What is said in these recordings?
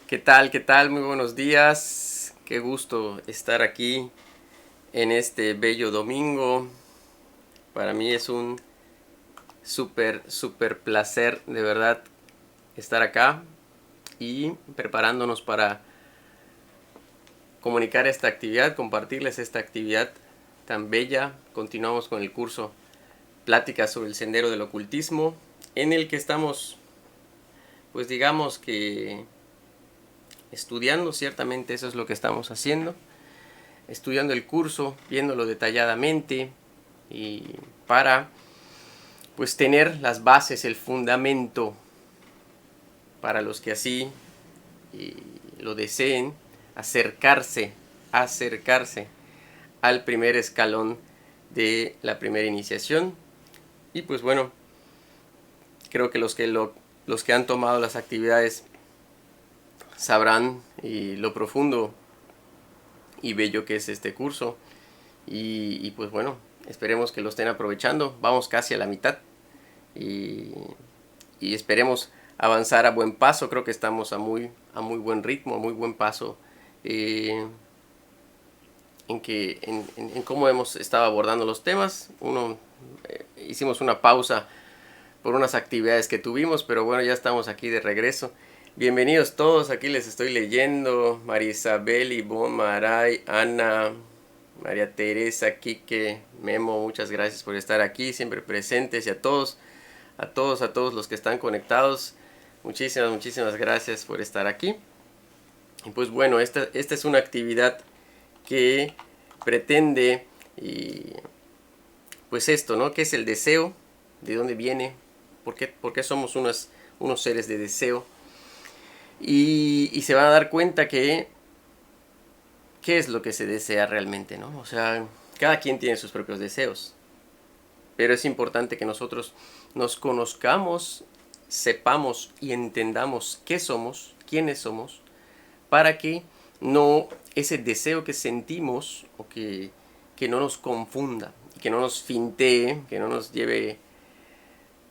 ¿Qué tal? ¿Qué tal? Muy buenos días. Qué gusto estar aquí en este bello domingo. Para mí es un súper placer de verdad estar acá y preparándonos para comunicar esta actividad, compartirles esta actividad tan bella. Continuamos con el curso Pláticas sobre el Sendero del Ocultismo, en el que estamos, pues digamos que estudiando, ciertamente eso es lo que estamos haciendo, estudiando el curso, viéndolo detalladamente y para pues tener las bases, el fundamento para los que así lo deseen, acercarse, acercarse al primer escalón de la primera iniciación. Y pues bueno, creo que los que han tomado las actividades sabrán lo profundo y bello que es este curso. Y pues bueno, esperemos que lo estén aprovechando. Vamos casi a la mitad y, y esperemos avanzar a buen paso. Creo que estamos a muy buen ritmo, a muy buen paso en cómo hemos estado abordando los temas. Hicimos una pausa por unas actividades que tuvimos, pero bueno, ya estamos aquí de regreso. Bienvenidos todos, aquí les estoy leyendo. María Isabel, Ivonne, Maray, Ana, María Teresa, Quique, Memo, muchas gracias por estar aquí, siempre presentes, y a todos los que están conectados, muchísimas gracias por estar aquí. Y pues bueno, esta es una actividad que pretende, y pues esto, ¿no? ¿Qué es el deseo? ¿De dónde viene? Por qué somos unos seres de deseo? Y se van a dar cuenta que qué es lo que se desea realmente, ¿no? O sea, cada quien tiene sus propios deseos, pero es importante que nosotros nos conozcamos, sepamos y entendamos qué somos, quiénes somos, para que no ese deseo que sentimos o que no nos confunda, que no nos fintee, que no nos lleve,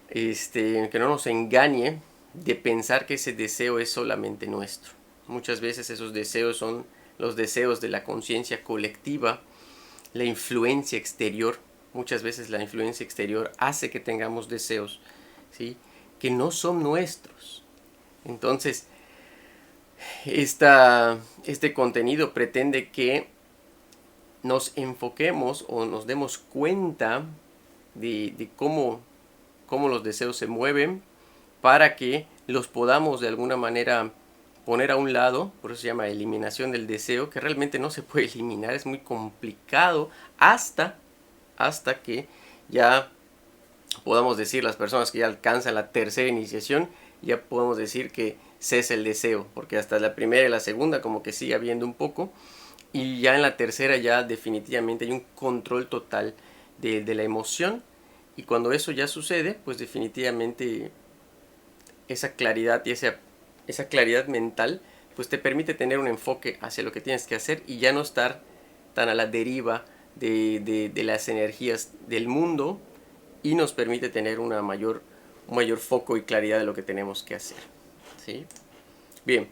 que no nos engañe de pensar que ese deseo es solamente nuestro. Muchas veces esos deseos son los deseos de la conciencia colectiva, la influencia exterior. Muchas veces la influencia exterior hace que tengamos deseos, ¿sí?, que no son nuestros. Entonces, este contenido pretende que nos enfoquemos o nos demos cuenta de cómo los deseos se mueven para que los podamos de alguna manera poner a un lado. Por eso se llama eliminación del deseo, que realmente no se puede eliminar, es muy complicado hasta que ya podamos decir, las personas que ya alcanzan la tercera iniciación, ya podemos decir que cesa el deseo, porque hasta la primera y la segunda como que sigue habiendo un poco, y ya en la tercera ya definitivamente hay un control total de la emoción, y cuando eso ya sucede, pues definitivamente esa claridad y esa claridad mental pues te permite tener un enfoque hacia lo que tienes que hacer y ya no estar tan a la deriva de las energías del mundo, y nos permite tener un mayor foco y claridad de lo que tenemos que hacer, ¿sí? Bien,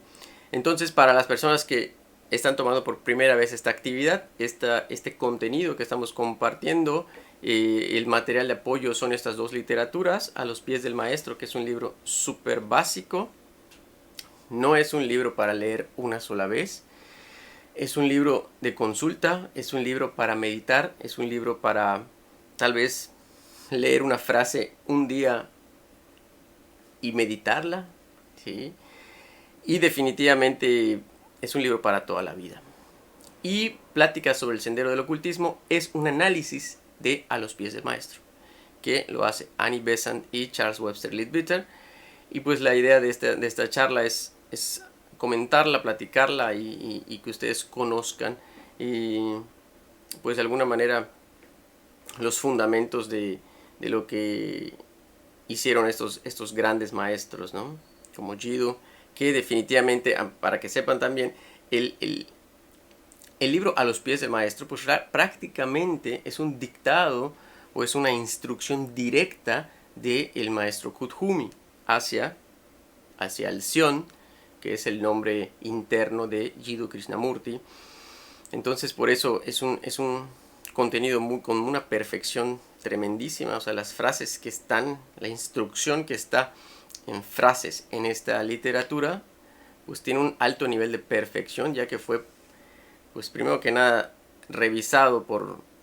entonces para las personas que están tomando por primera vez esta actividad, este contenido que estamos compartiendo, el material de apoyo son estas dos literaturas, A los pies del maestro, que es un libro súper básico. No es un libro para leer una sola vez, es un libro de consulta, es un libro para meditar, es un libro para tal vez leer una frase un día y meditarla, ¿sí? Y definitivamente es un libro para toda la vida. Y Pláticas sobre el Sendero del Ocultismo es un análisis de A los pies del maestro, que lo hace Annie Besant y Charles Webster Leadbeater. Y pues la idea de esta charla es comentarla, platicarla y que ustedes conozcan y pues de alguna manera los fundamentos de lo que hicieron estos grandes maestros, ¿no? Como Jiddu, que definitivamente, para que sepan también, el libro A los pies del maestro, pues prácticamente es un dictado o es una instrucción directa del maestro Kuthumi hacia el Sion, que es el nombre interno de Jiddu Krishnamurti. Entonces por eso es un contenido con una perfección tremendísima. O sea, las frases que están, la instrucción que está en frases en esta literatura, pues tiene un alto nivel de perfección, ya que fue, pues primero que nada,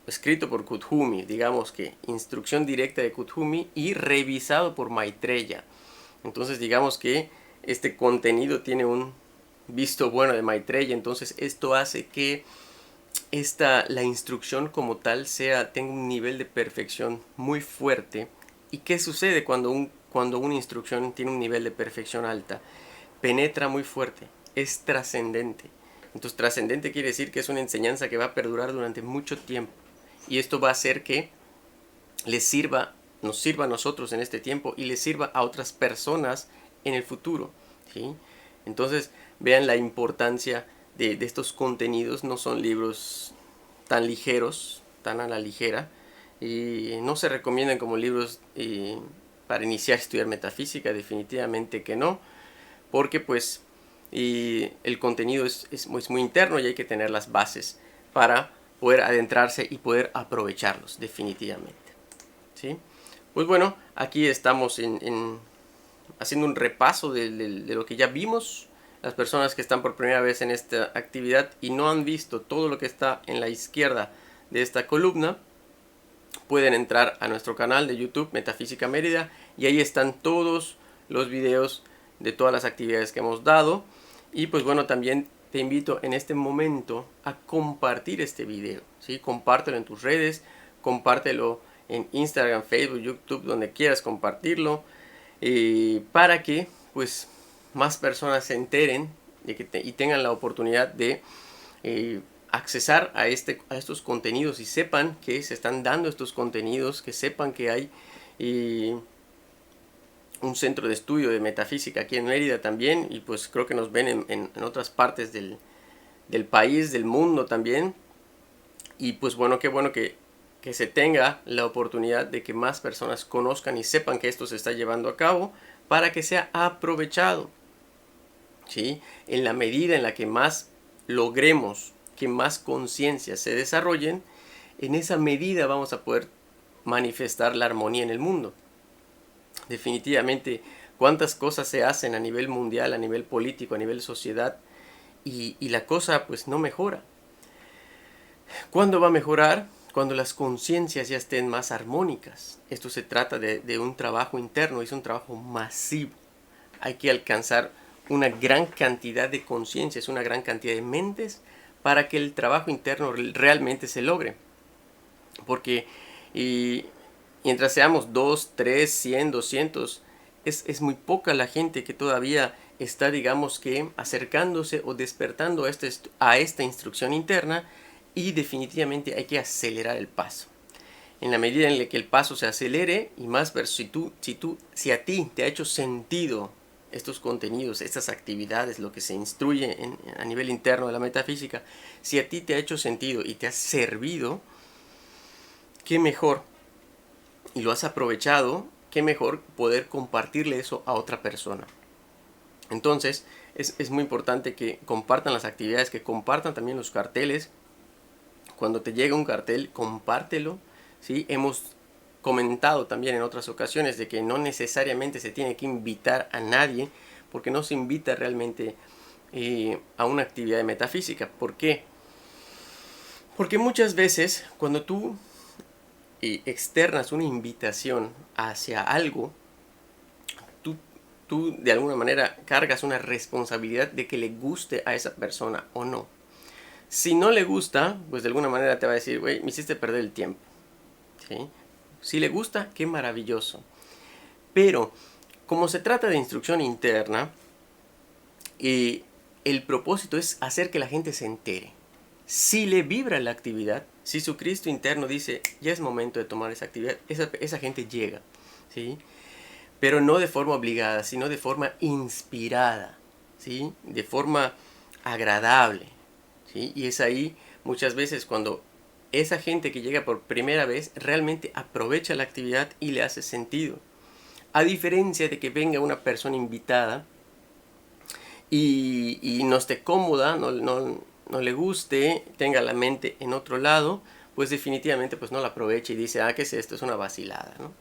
escrito por Kuthumi, digamos que instrucción directa de Kuthumi, y revisado por Maitreya. Entonces digamos que este contenido tiene un visto bueno de Maitreya. Entonces esto hace que la instrucción como tal tenga un nivel de perfección muy fuerte. ¿Y qué sucede cuando una instrucción tiene un nivel de perfección alta? Penetra muy fuerte, es trascendente. Entonces trascendente quiere decir que es una enseñanza que va a perdurar durante mucho tiempo. Y esto va a hacer que nos sirva a nosotros en este tiempo y les sirva a otras personas en el futuro, ¿sí? Entonces vean la importancia de estos contenidos. No son libros tan ligeros, tan a la ligera, y no se recomiendan como libros para iniciar a estudiar metafísica, definitivamente que no, porque pues el contenido es muy interno y hay que tener las bases para poder adentrarse y poder aprovecharlos definitivamente, ¿sí? Pues bueno, aquí estamos haciendo un repaso de lo que ya vimos. Las personas que están por primera vez en esta actividad y no han visto todo lo que está en la izquierda de esta columna, pueden entrar a nuestro canal de YouTube Metafísica Mérida, y ahí están todos los videos de todas las actividades que hemos dado. Y pues bueno, también te invito en este momento a compartir este video, ¿sí? Compártelo en tus redes, compártelo en Instagram, Facebook, YouTube, donde quieras compartirlo, para que pues más personas se enteren y tengan la oportunidad de accesar a estos contenidos y sepan que se están dando estos contenidos, que sepan que hay un centro de estudio de metafísica aquí en Mérida también, y pues creo que nos ven en otras partes del país, del mundo también. Y pues bueno, qué bueno que se tenga la oportunidad de que más personas conozcan y sepan que esto se está llevando a cabo, para que sea aprovechado, ¿sí? En la medida en la que más logremos que más conciencias se desarrollen, en esa medida vamos a poder manifestar la armonía en el mundo. Definitivamente, cuántas cosas se hacen a nivel mundial, a nivel político, a nivel sociedad, y la cosa pues no mejora. ¿Cuándo va a mejorar? Cuando las conciencias ya estén más armónicas. Esto se trata de un trabajo interno, es un trabajo masivo. Hay que alcanzar una gran cantidad de conciencias, una gran cantidad de mentes, para que el trabajo interno realmente se logre. Porque mientras seamos 2, 3, 100, 200, es muy poca la gente que todavía está, digamos que, acercándose o despertando a esta instrucción interna. Y definitivamente hay que acelerar el paso. En la medida en la que el paso se acelere, y más si a ti te ha hecho sentido estos contenidos, estas actividades, lo que se instruye a nivel interno de la metafísica, si a ti te ha hecho sentido y te ha servido, qué mejor, y lo has aprovechado, qué mejor poder compartirle eso a otra persona. Entonces es muy importante que compartan las actividades, que compartan también los carteles. Cuando te llega un cartel, compártelo, ¿sí? Hemos comentado también en otras ocasiones de que no necesariamente se tiene que invitar a nadie, porque no se invita realmente a una actividad de metafísica. ¿Por qué? Porque muchas veces cuando tú externas una invitación hacia algo, tú de alguna manera cargas una responsabilidad de que le guste a esa persona o no. Si no le gusta, pues de alguna manera te va a decir, güey, me hiciste perder el tiempo, ¿sí? Si le gusta, qué maravilloso. Pero como se trata de instrucción interna, el propósito es hacer que la gente se entere. Si le vibra la actividad, si su Cristo interno dice, ya es momento de tomar esa actividad, esa gente llega, ¿sí? Pero no de forma obligada, sino de forma inspirada, ¿sí? De forma agradable, ¿sí? Y es ahí muchas veces cuando esa gente que llega por primera vez realmente aprovecha la actividad y le hace sentido. A diferencia de que venga una persona invitada y no esté cómoda, no le guste, tenga la mente en otro lado, pues definitivamente pues no la aproveche y dice, ¿qué es esto? Es una vacilada, ¿no?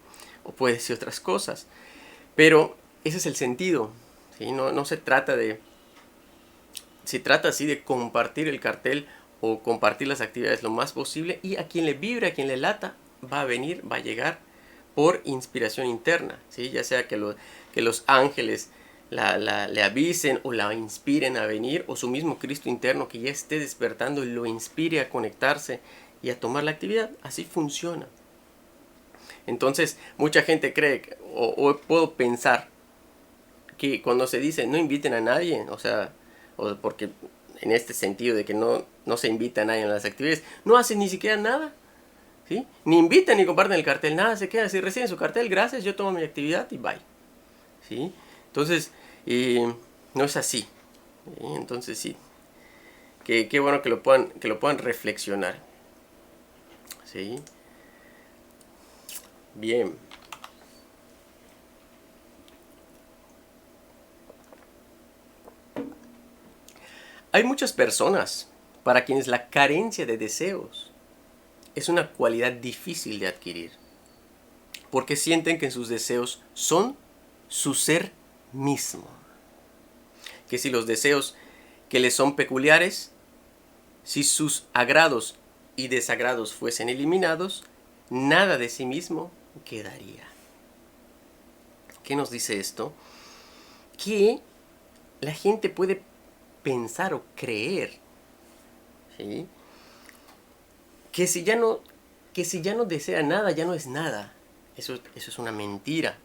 O puede decir otras cosas. Pero ese es el sentido, ¿sí? No se trata de... Se trata así de compartir el cartel o compartir las actividades lo más posible, y a quien le vibre, a quien le lata, va a venir, va a llegar por inspiración interna, ¿sí? Ya sea que los ángeles le avisen o la inspiren a venir, o su mismo Cristo interno que ya esté despertando y lo inspire a conectarse y a tomar la actividad. Así funciona. Entonces mucha gente cree o puedo pensar que cuando se dice no inviten a nadie, o sea, o porque en este sentido de que no se invita a nadie a las actividades, no hacen ni siquiera nada, ¿sí? Ni invitan ni comparten el cartel, nada, se queda, si reciben su cartel, gracias, yo tomo mi actividad y bye, ¿sí? Entonces, no es así, ¿sí? Entonces sí, qué bueno que lo puedan reflexionar, ¿sí? Bien. Hay muchas personas para quienes la carencia de deseos es una cualidad difícil de adquirir, porque sienten que sus deseos son su ser mismo. Que si los deseos que les son peculiares, si sus agrados y desagrados fuesen eliminados, nada de sí mismo quedaría. ¿Qué nos dice esto? Que la gente puede pensar o creer, ¿sí?, que si ya no desea nada, ya no es nada. Eso es una mentira.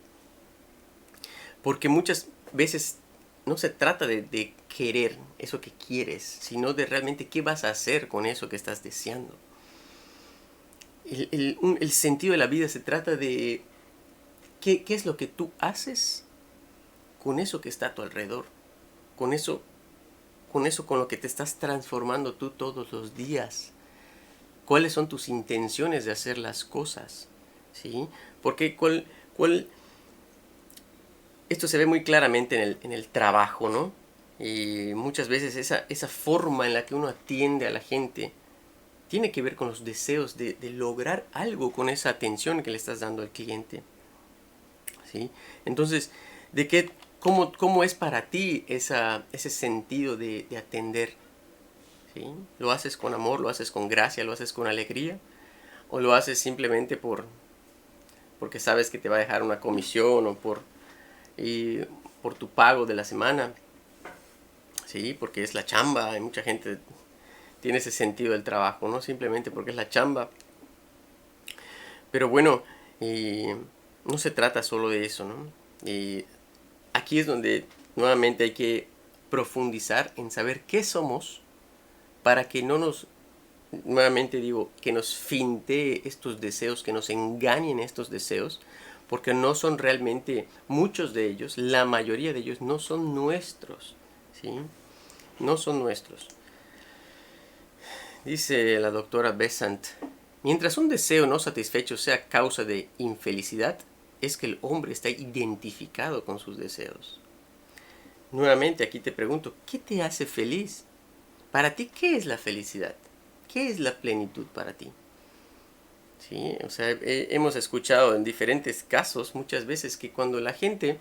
Porque muchas veces no se trata de querer eso que quieres, sino de realmente qué vas a hacer con eso que estás deseando. El sentido de la vida se trata de qué es lo que tú haces con eso que está a tu alrededor, con eso con lo que te estás transformando tú todos los días. ¿Cuáles son tus intenciones de hacer las cosas? ¿Sí? Porque esto se ve muy claramente en el trabajo, ¿no? Y muchas veces esa forma en la que uno atiende a la gente tiene que ver con los deseos de lograr algo con esa atención que le estás dando al cliente, ¿sí? Entonces, cómo es para ti ese sentido de atender? ¿Sí? ¿Lo haces con amor, lo haces con gracia, lo haces con alegría? ¿O lo haces simplemente porque sabes que te va a dejar una comisión o por tu pago de la semana? Sí, porque es la chamba. Hay mucha gente tiene ese sentido del trabajo, no simplemente porque es la chamba. Pero bueno, no se trata solo de eso, ¿no? Aquí es donde nuevamente hay que profundizar en saber qué somos para que no nos, nuevamente digo, que nos fintee estos deseos, que nos engañen estos deseos, porque no son realmente, muchos de ellos, la mayoría de ellos no son nuestros, ¿sí? No son nuestros. Dice la doctora Besant, mientras un deseo no satisfecho sea causa de infelicidad, es que el hombre está identificado con sus deseos. Nuevamente aquí te pregunto, ¿qué te hace feliz? Para ti, ¿qué es la felicidad? ¿Qué es la plenitud para ti? ¿Sí? O sea, hemos escuchado en diferentes casos muchas veces que cuando la gente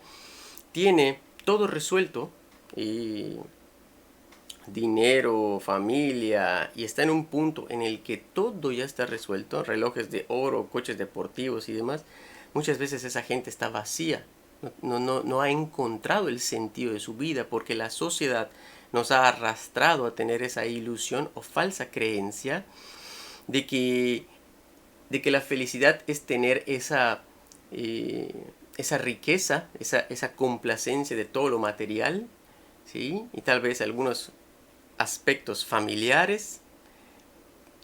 tiene todo resuelto, y dinero, familia, y está en un punto en el que todo ya está resuelto, relojes de oro, coches deportivos y demás, muchas veces esa gente está vacía, no ha encontrado el sentido de su vida, porque la sociedad nos ha arrastrado a tener esa ilusión o falsa creencia de que la felicidad es tener esa riqueza, esa complacencia de todo lo material, ¿sí? Y tal vez algunos aspectos familiares,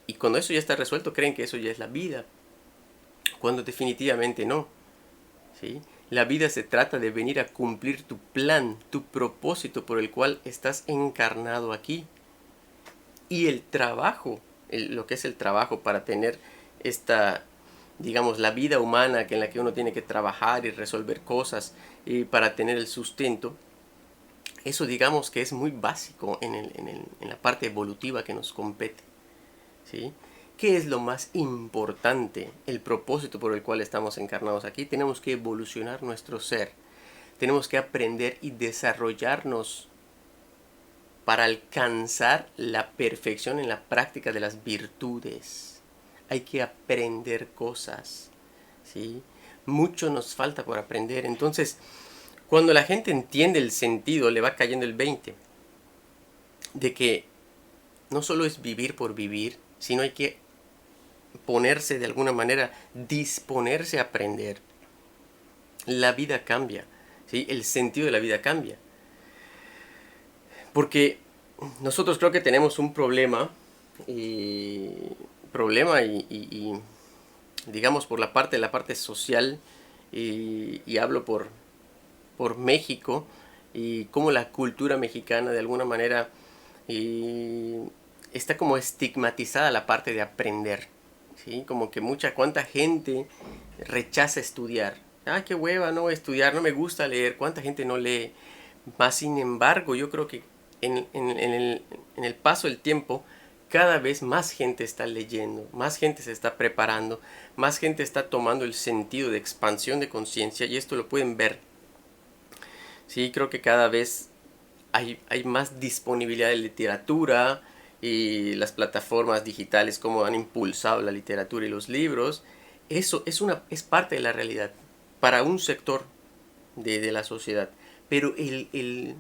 y cuando eso ya está resuelto creen que eso ya es la vida, cuando definitivamente no, ¿sí? La vida se trata de venir a cumplir tu plan, tu propósito por el cual estás encarnado aquí. Y el trabajo, lo que es el trabajo para tener esta, digamos, la vida humana en la que uno tiene que trabajar y resolver cosas y para tener el sustento, Eso digamos que es muy básico en la parte evolutiva que nos compete, ¿sí? ¿Qué es lo más importante? El propósito por el cual estamos encarnados aquí. Tenemos que evolucionar nuestro ser. Tenemos que aprender y desarrollarnos para alcanzar la perfección en la práctica de las virtudes. Hay que aprender cosas, ¿sí? Mucho nos falta por aprender. Entonces, cuando la gente entiende el sentido, le va cayendo el 20 de que no solo es vivir por vivir, sino hay que ponerse de alguna manera, disponerse a aprender. La vida cambia, ¿sí? El sentido de la vida cambia. Porque nosotros creo que tenemos un problema y digamos por la parte social y hablo por México y cómo la cultura mexicana de alguna manera está como estigmatizada la parte de aprender, ¿sí? Como que cuánta gente rechaza estudiar. Ah, qué hueva, no voy a estudiar, no me gusta leer. ¿Cuánta gente no lee? Más sin embargo, yo creo que en el paso del tiempo, cada vez más gente está leyendo, más gente se está preparando, más gente está tomando el sentido de expansión de conciencia y esto lo pueden ver. Sí, creo que cada vez hay más disponibilidad de literatura y las plataformas digitales como han impulsado la literatura y los libros. Eso es parte de la realidad para un sector de la sociedad. Pero el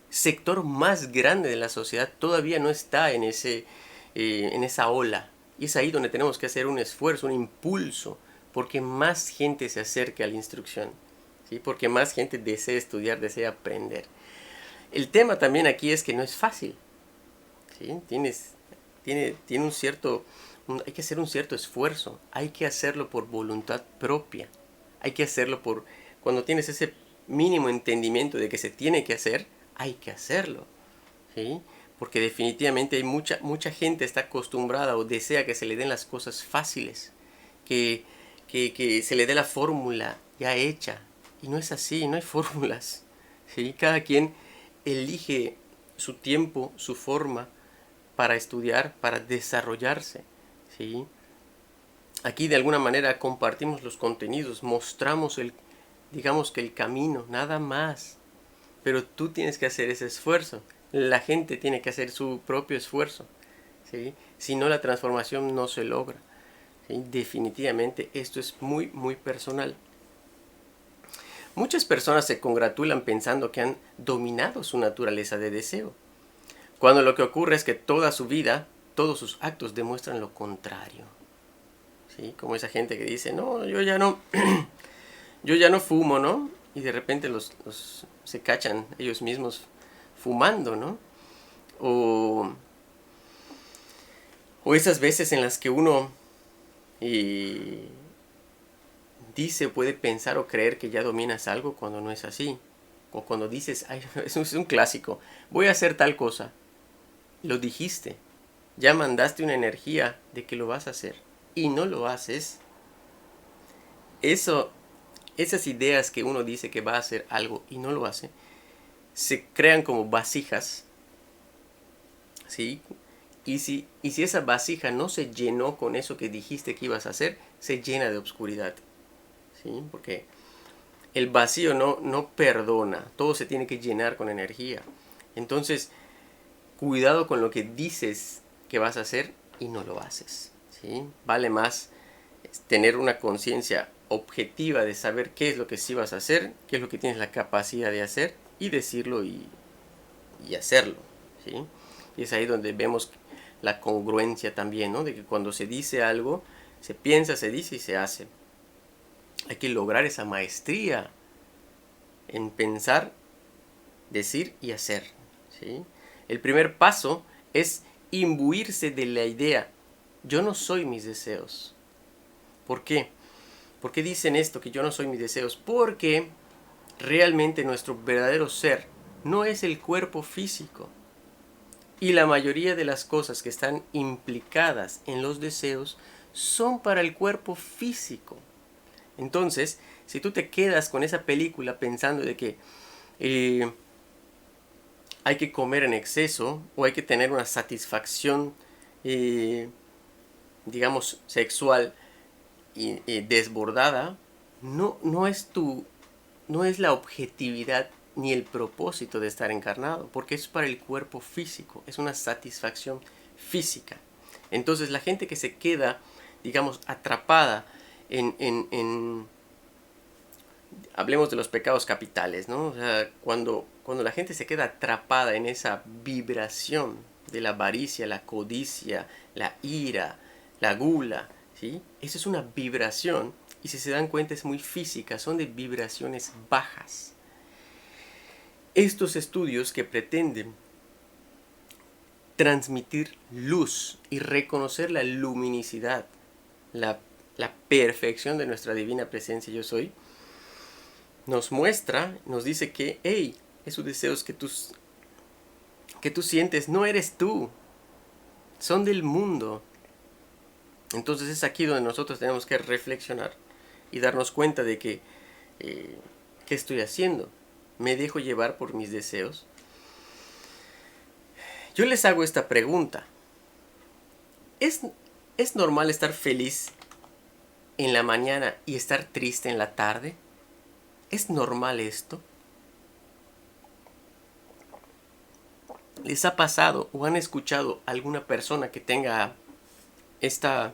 sector más grande de la sociedad todavía no está en esa ola. Y es ahí donde tenemos que hacer un esfuerzo, un impulso, porque más gente se acerque a la instrucción, ¿sí? Porque más gente desea estudiar, desea aprender. El tema también aquí es que no es fácil, ¿sí? Tiene hay que hacer un cierto esfuerzo, hay que hacerlo por voluntad propia, hay que hacerlo cuando tienes ese mínimo entendimiento de que se tiene que hacer, hay que hacerlo, ¿sí? Porque definitivamente hay mucha gente está acostumbrada o desea que se le den las cosas fáciles, que, que se le dé la fórmula ya hecha, y no es así, no hay fórmulas, ¿sí? Cada quien elige su tiempo, su forma para estudiar, para desarrollarse, ¿sí? Aquí de alguna manera compartimos los contenidos, mostramos digamos que el camino, nada más. Pero tú tienes que hacer ese esfuerzo. La gente tiene que hacer su propio esfuerzo, ¿sí? Si no, la transformación no se logra, ¿sí? Definitivamente esto es muy, muy personal. Muchas personas se congratulan pensando que han dominado su naturaleza de deseo, cuando lo que ocurre es que toda su vida, todos sus actos demuestran lo contrario, ¿sí? Como esa gente que dice, no, yo ya no fumo, ¿no? Y de repente se cachan ellos mismos fumando, ¿no? O, o esas veces en las que uno eh, dice, puede pensar o creer que ya dominas algo cuando no es así. O cuando dices, ay, es un clásico, voy a hacer tal cosa. Lo dijiste, ya mandaste una energía de que lo vas a hacer y no lo haces. Eso, esas ideas que uno dice que va a hacer algo y no lo hace, se crean como vasijas, ¿sí? Y si esa vasija no se llenó con eso que dijiste que ibas a hacer, se llena de obscuridad, ¿sí? Porque el vacío no perdona, todo se tiene que llenar con energía. Entonces, cuidado con lo que dices que vas a hacer y no lo haces, ¿sí? Vale más tener una conciencia objetiva de saber qué es lo que sí vas a hacer, qué es lo que tienes la capacidad de hacer y decirlo y hacerlo, ¿sí? Y es ahí donde vemos la congruencia también, ¿no? De que cuando se dice algo, se piensa, se dice y se hace. Hay que lograr esa maestría en pensar, decir y hacer, ¿sí? El primer paso es imbuirse de la idea, yo no soy mis deseos. ¿Por qué? ¿Por qué dicen esto, que yo no soy mis deseos? Porque realmente nuestro verdadero ser no es el cuerpo físico. Y la mayoría de las cosas que están implicadas en los deseos son para el cuerpo físico. Entonces, si tú te quedas con esa película pensando de que hay que comer en exceso o hay que tener una satisfacción, digamos, sexual y desbordada, no es la objetividad ni el propósito de estar encarnado, porque es para el cuerpo físico, es una satisfacción física. Entonces la gente que se queda, digamos, atrapada en hablemos de los pecados capitales, ¿no? O sea, cuando la gente se queda atrapada en esa vibración de la avaricia, la codicia, la ira, la gula, ¿sí? Esa es una vibración y si se dan cuenta es muy física, son de vibraciones bajas. Estos estudios que pretenden transmitir luz y reconocer la luminicidad, la perfección de nuestra divina presencia yo soy, nos muestra, nos dice que, hey, esos deseos que tú sientes no eres tú, son del mundo. Entonces es aquí donde nosotros tenemos que reflexionar y darnos cuenta de que, ¿qué estoy haciendo? ¿Me dejo llevar por mis deseos? Yo les hago esta pregunta. ¿Es normal estar feliz en la mañana y estar triste en la tarde? ¿Es normal esto? ¿Les ha pasado o han escuchado a alguna persona que tenga esta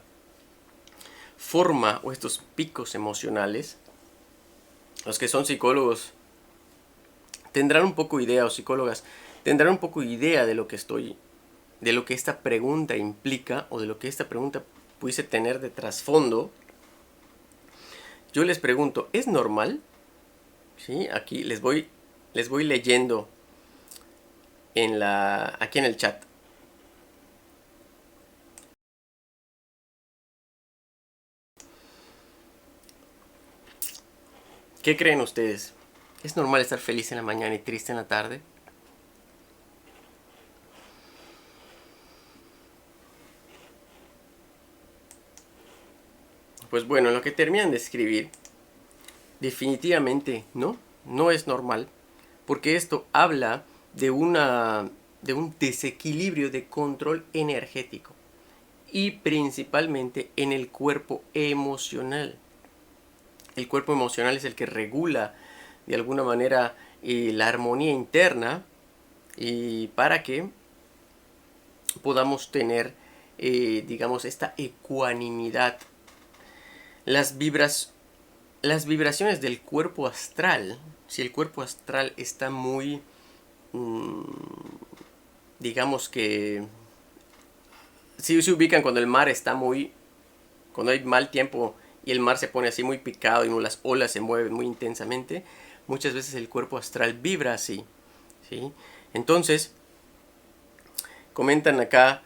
forma o estos picos emocionales? Los que son psicólogos tendrán un poco idea, o psicólogas tendrán un poco idea de lo que esta pregunta implica o de lo que esta pregunta pudiese tener de trasfondo. Yo les pregunto, ¿es normal? ¿Sí? Aquí les voy leyendo aquí en el chat. ¿Qué creen ustedes? ¿Es normal estar feliz en la mañana y triste en la tarde? Pues bueno, lo que terminan de escribir, definitivamente no es normal, porque esto habla de un desequilibrio de control energético y principalmente en el cuerpo emocional. El cuerpo emocional es el que regula de alguna manera la armonía interna y para que podamos tener, digamos, esta ecuanimidad. Las vibraciones del cuerpo astral, si el cuerpo astral está muy, digamos que, si se ubican cuando el mar está cuando hay mal tiempo y el mar se pone así muy picado y las olas se mueven muy intensamente, muchas veces el cuerpo astral vibra así, ¿sí? Entonces, comentan acá,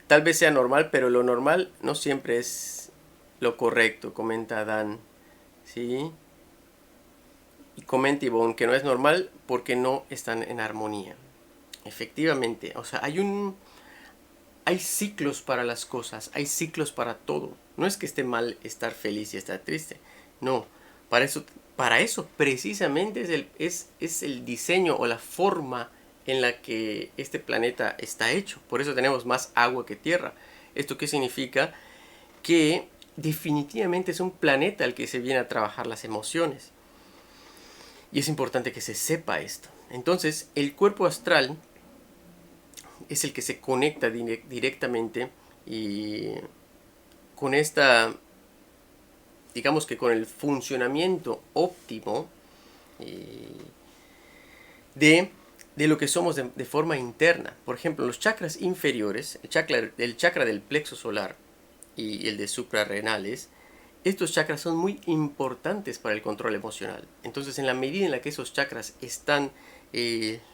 tal vez sea normal, pero lo normal no siempre es lo correcto, comenta Dan, ¿sí? Y comenta Ivonne que no es normal porque no están en armonía. Efectivamente, o sea, hay ciclos para las cosas, hay ciclos para todo. No es que esté mal estar feliz y estar triste. No, para eso precisamente es el diseño o la forma en la que este planeta está hecho. Por eso tenemos más agua que tierra. ¿Esto qué significa? Que definitivamente es un planeta al que se viene a trabajar las emociones. Y es importante que se sepa esto. Entonces, el cuerpo astral es el que se conecta directamente y con esta, digamos que con el funcionamiento óptimo de lo que somos de forma interna. Por ejemplo, los chakras inferiores, el chakra del plexo solar y el de suprarrenales, estos chakras son muy importantes para el control emocional. Entonces, en la medida en la que esos chakras están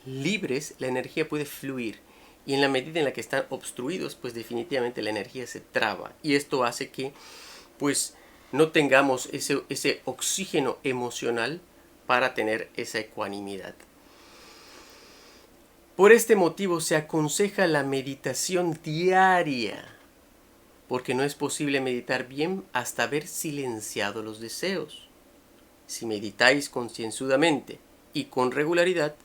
libres, la energía puede fluir. Y en la medida en la que están obstruidos, pues definitivamente la energía se traba. Y esto hace que, pues, no tengamos ese oxígeno emocional para tener esa ecuanimidad. Por este motivo se aconseja la meditación diaria, porque no es posible meditar bien hasta haber silenciado los deseos. Si meditáis concienzudamente y con regularidad,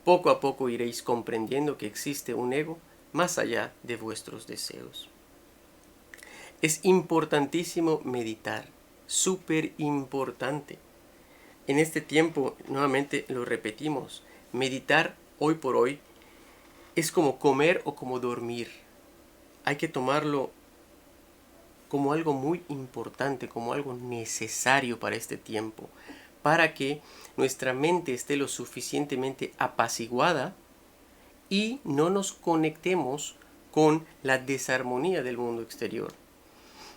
poco a poco iréis comprendiendo que existe un ego más allá de vuestros deseos. Es importantísimo meditar, súper importante. En este tiempo, nuevamente lo repetimos, meditar hoy por hoy es como comer o como dormir. Hay que tomarlo como algo muy importante, como algo necesario para este tiempo, para que nuestra mente esté lo suficientemente apaciguada y no nos conectemos con la desarmonía del mundo exterior.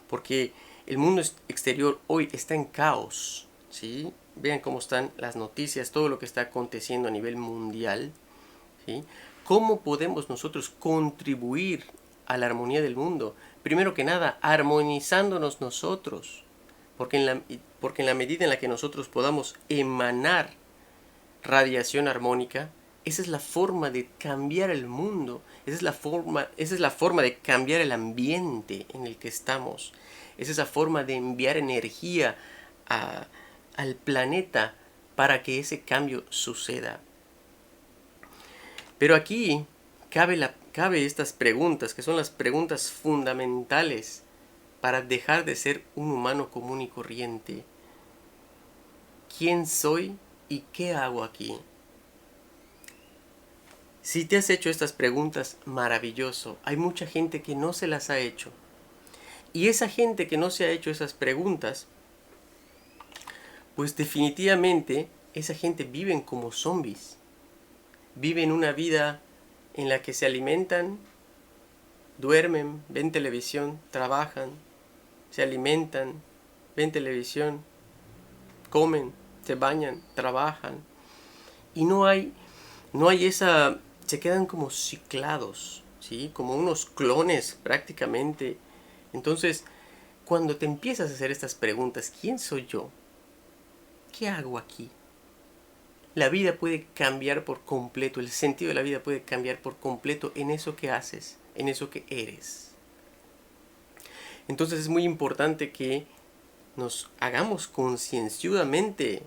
Porque el mundo exterior hoy está en caos, ¿sí? Vean cómo están las noticias, todo lo que está aconteciendo a nivel mundial, ¿sí? ¿Cómo podemos nosotros contribuir a la armonía del mundo? Primero que nada, armonizándonos nosotros, porque en la medida en la que nosotros podamos emanar radiación armónica, esa es la forma de cambiar el mundo, esa es la forma de cambiar el ambiente en el que estamos, es esa forma de enviar energía al planeta para que ese cambio suceda. Pero aquí cabe estas preguntas, que son las preguntas fundamentales para dejar de ser un humano común y corriente. ¿Quién soy y qué hago aquí? Si te has hecho estas preguntas, maravilloso. Hay mucha gente que no se las ha hecho. Y esa gente que no se ha hecho esas preguntas, pues definitivamente esa gente viven como zombies. Viven una vida en la que se alimentan, duermen, ven televisión, trabajan, se alimentan, ven televisión, comen, se bañan, trabajan. Y no hay esa, se quedan como ciclados, ¿sí? Como unos clones prácticamente. Entonces, cuando te empiezas a hacer estas preguntas, ¿quién soy yo? ¿Qué hago aquí? La vida puede cambiar por completo, el sentido de la vida puede cambiar por completo en eso que haces, en eso que eres. Entonces es muy importante que nos hagamos concienzudamente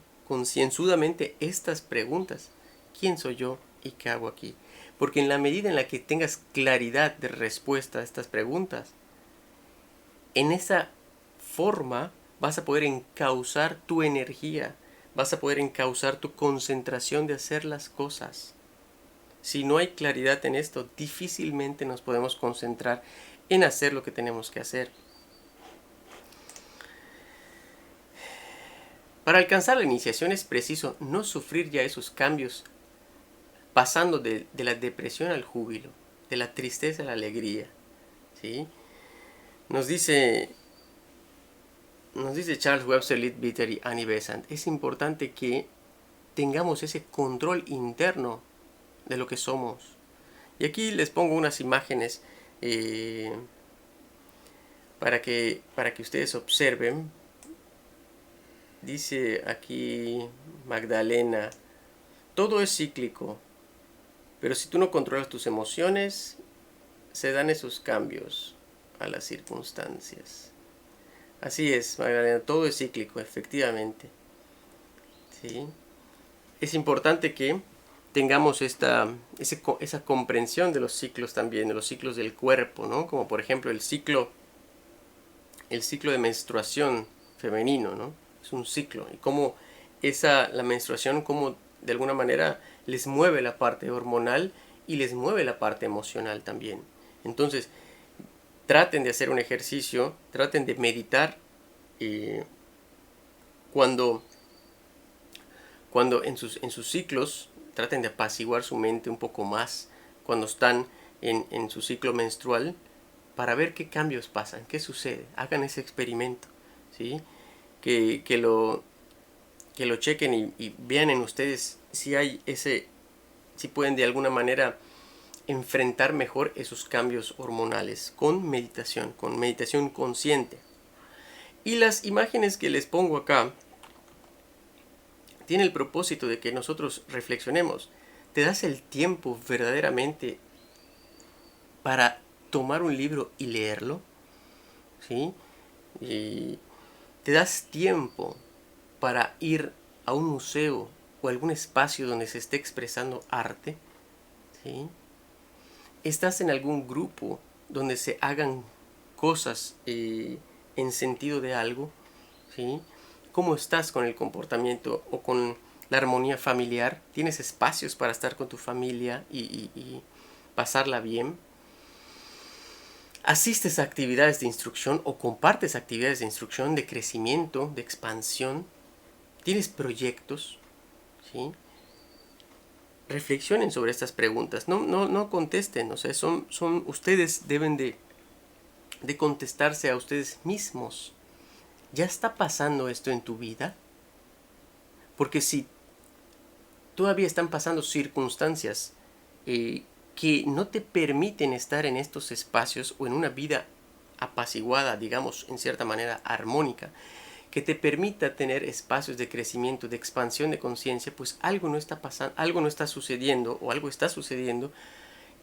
estas preguntas. ¿Quién soy yo y qué hago aquí? Porque en la medida en la que tengas claridad de respuesta a estas preguntas, en esa forma vas a poder encauzar tu energía, vas a poder encauzar tu concentración de hacer las cosas. Si no hay claridad en esto, difícilmente nos podemos concentrar en hacer lo que tenemos que hacer. Para alcanzar la iniciación es preciso no sufrir ya esos cambios, pasando de la depresión al júbilo, de la tristeza a la alegría, ¿sí? Nos dice Charles Webster Leadbeater y Annie Besant, es importante que tengamos ese control interno de lo que somos. Y aquí les pongo unas imágenes para que ustedes observen. Dice aquí Magdalena, todo es cíclico, pero si tú no controlas tus emociones, se dan esos cambios a las circunstancias. Así es, Magdalena, todo es cíclico, efectivamente. ¿Sí? Es importante que tengamos esa comprensión de los ciclos también, de los ciclos del cuerpo, ¿no? Como por ejemplo el ciclo de menstruación femenino, ¿no? Es un ciclo. Y cómo la menstruación, como de alguna manera les mueve la parte hormonal y les mueve la parte emocional también. Entonces, traten de hacer un ejercicio, traten de meditar cuando en sus ciclos, traten de apaciguar su mente un poco más cuando están en su ciclo menstrual para ver qué cambios pasan, qué sucede. Hagan ese experimento, ¿sí? Que lo chequen y vean en ustedes si pueden de alguna manera enfrentar mejor esos cambios hormonales con meditación consciente. Y las imágenes que les pongo acá tienen el propósito de que nosotros reflexionemos. ¿Te das el tiempo verdaderamente para tomar un libro y leerlo? ¿Sí? Y te das tiempo para ir a un museo o algún espacio donde se esté expresando arte, ¿sí? ¿Estás en algún grupo donde se hagan cosas en sentido de algo? ¿Sí? ¿Cómo estás con el comportamiento o con la armonía familiar? ¿Tienes espacios para estar con tu familia y pasarla bien? ¿Asistes a actividades de instrucción o compartes actividades de instrucción, de crecimiento, de expansión? ¿Tienes proyectos? ¿Sí? Reflexionen sobre estas preguntas. No contesten. O sea, ustedes deben de contestarse a ustedes mismos. ¿Ya está pasando esto en tu vida? Porque si todavía están pasando circunstancias que no te permiten estar en estos espacios o en una vida apaciguada, digamos, en cierta manera armónica, que te permita tener espacios de crecimiento, de expansión de conciencia, pues algo no está pasando, algo no está sucediendo o algo está sucediendo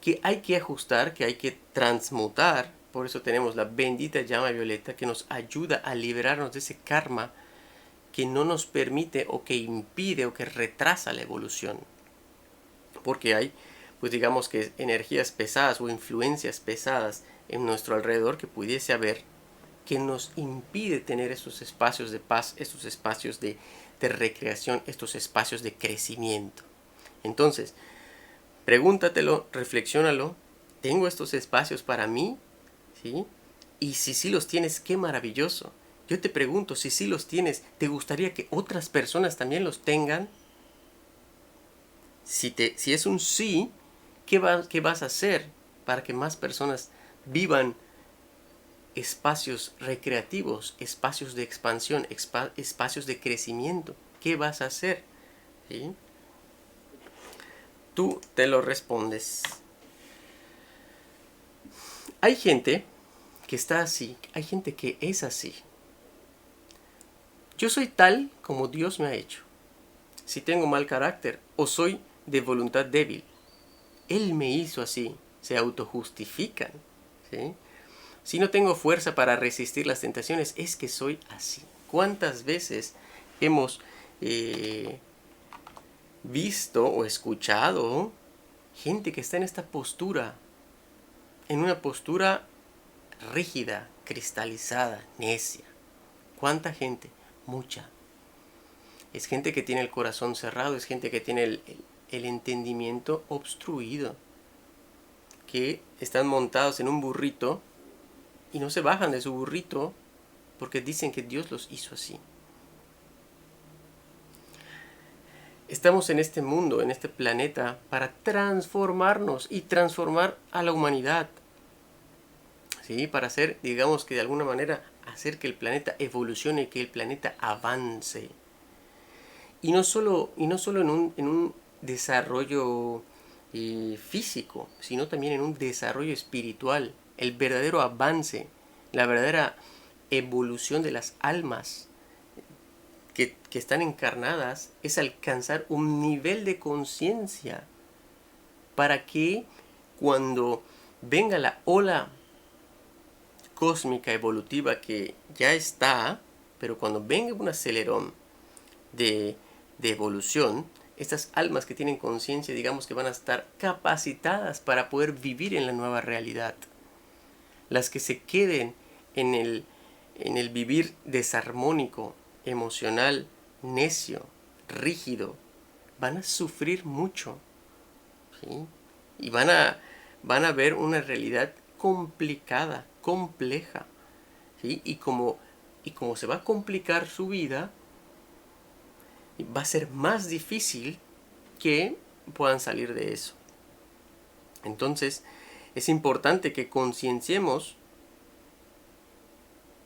que hay que ajustar, que hay que transmutar. Por eso tenemos la bendita llama violeta que nos ayuda a liberarnos de ese karma que no nos permite o que impide o que retrasa la evolución. Porque hay, pues digamos que energías pesadas o influencias pesadas en nuestro alrededor que pudiese haber, que nos impide tener esos espacios de paz, estos espacios de recreación, estos espacios de crecimiento. Entonces, pregúntatelo, reflexiónalo. ¿Tengo estos espacios para mí? ¿Sí? Y si sí los tienes, qué maravilloso. Yo te pregunto, si sí los tienes, ¿te gustaría que otras personas también los tengan? Si es un sí, ¿qué vas a hacer para que más personas vivan espacios recreativos, espacios de expansión, espacios de crecimiento? ¿Qué vas a hacer? ¿Sí? Tú te lo respondes. Hay gente que está así, hay gente que es así. Yo soy tal como Dios me ha hecho. Si tengo mal carácter o soy de voluntad débil, Él me hizo así, se autojustifican. ¿Sí? Si no tengo fuerza para resistir las tentaciones, es que soy así. ¿Cuántas veces hemos visto o escuchado gente que está en esta postura, en una postura rígida, cristalizada, necia? ¿Cuánta gente? Mucha. Es gente que tiene el corazón cerrado, es gente que tiene el entendimiento obstruido, que están montados en un burrito y no se bajan de su burrito porque dicen que Dios los hizo así. Estamos en este mundo, en este planeta, para transformarnos y transformar a la humanidad. ¿Sí? Para hacer, digamos que de alguna manera, hacer que el planeta evolucione, que el planeta avance. Y no solo en un desarrollo físico, sino también en un desarrollo espiritual. El verdadero avance, la verdadera evolución de las almas que están encarnadas es alcanzar un nivel de conciencia para que cuando venga la ola cósmica evolutiva que ya está, pero cuando venga un acelerón de evolución, estas almas que tienen conciencia, digamos que van a estar capacitadas para poder vivir en la nueva realidad. Las que se queden en el vivir desarmónico, emocional, necio, rígido, van a sufrir mucho, ¿sí? Y van a ver una realidad complicada, compleja, ¿sí? Y como se va a complicar su vida, va a ser más difícil que puedan salir de eso. Entonces, es importante que concienciemos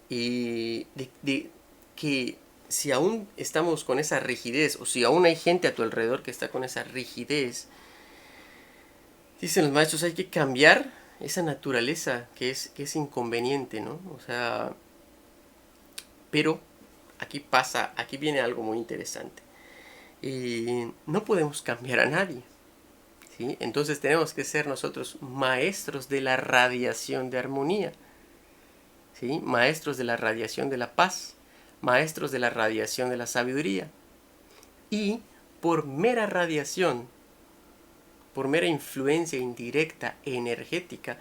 y de que si aún estamos con esa rigidez, o si aún hay gente a tu alrededor que está con esa rigidez, dicen los maestros, hay que cambiar esa naturaleza que es inconveniente, ¿no? O sea, pero aquí viene algo muy interesante. No podemos cambiar a nadie, ¿sí? Entonces tenemos que ser nosotros maestros de la radiación de armonía, ¿sí? Maestros de la radiación de la paz, maestros de la radiación de la sabiduría. Y por mera radiación, por mera influencia indirecta energética,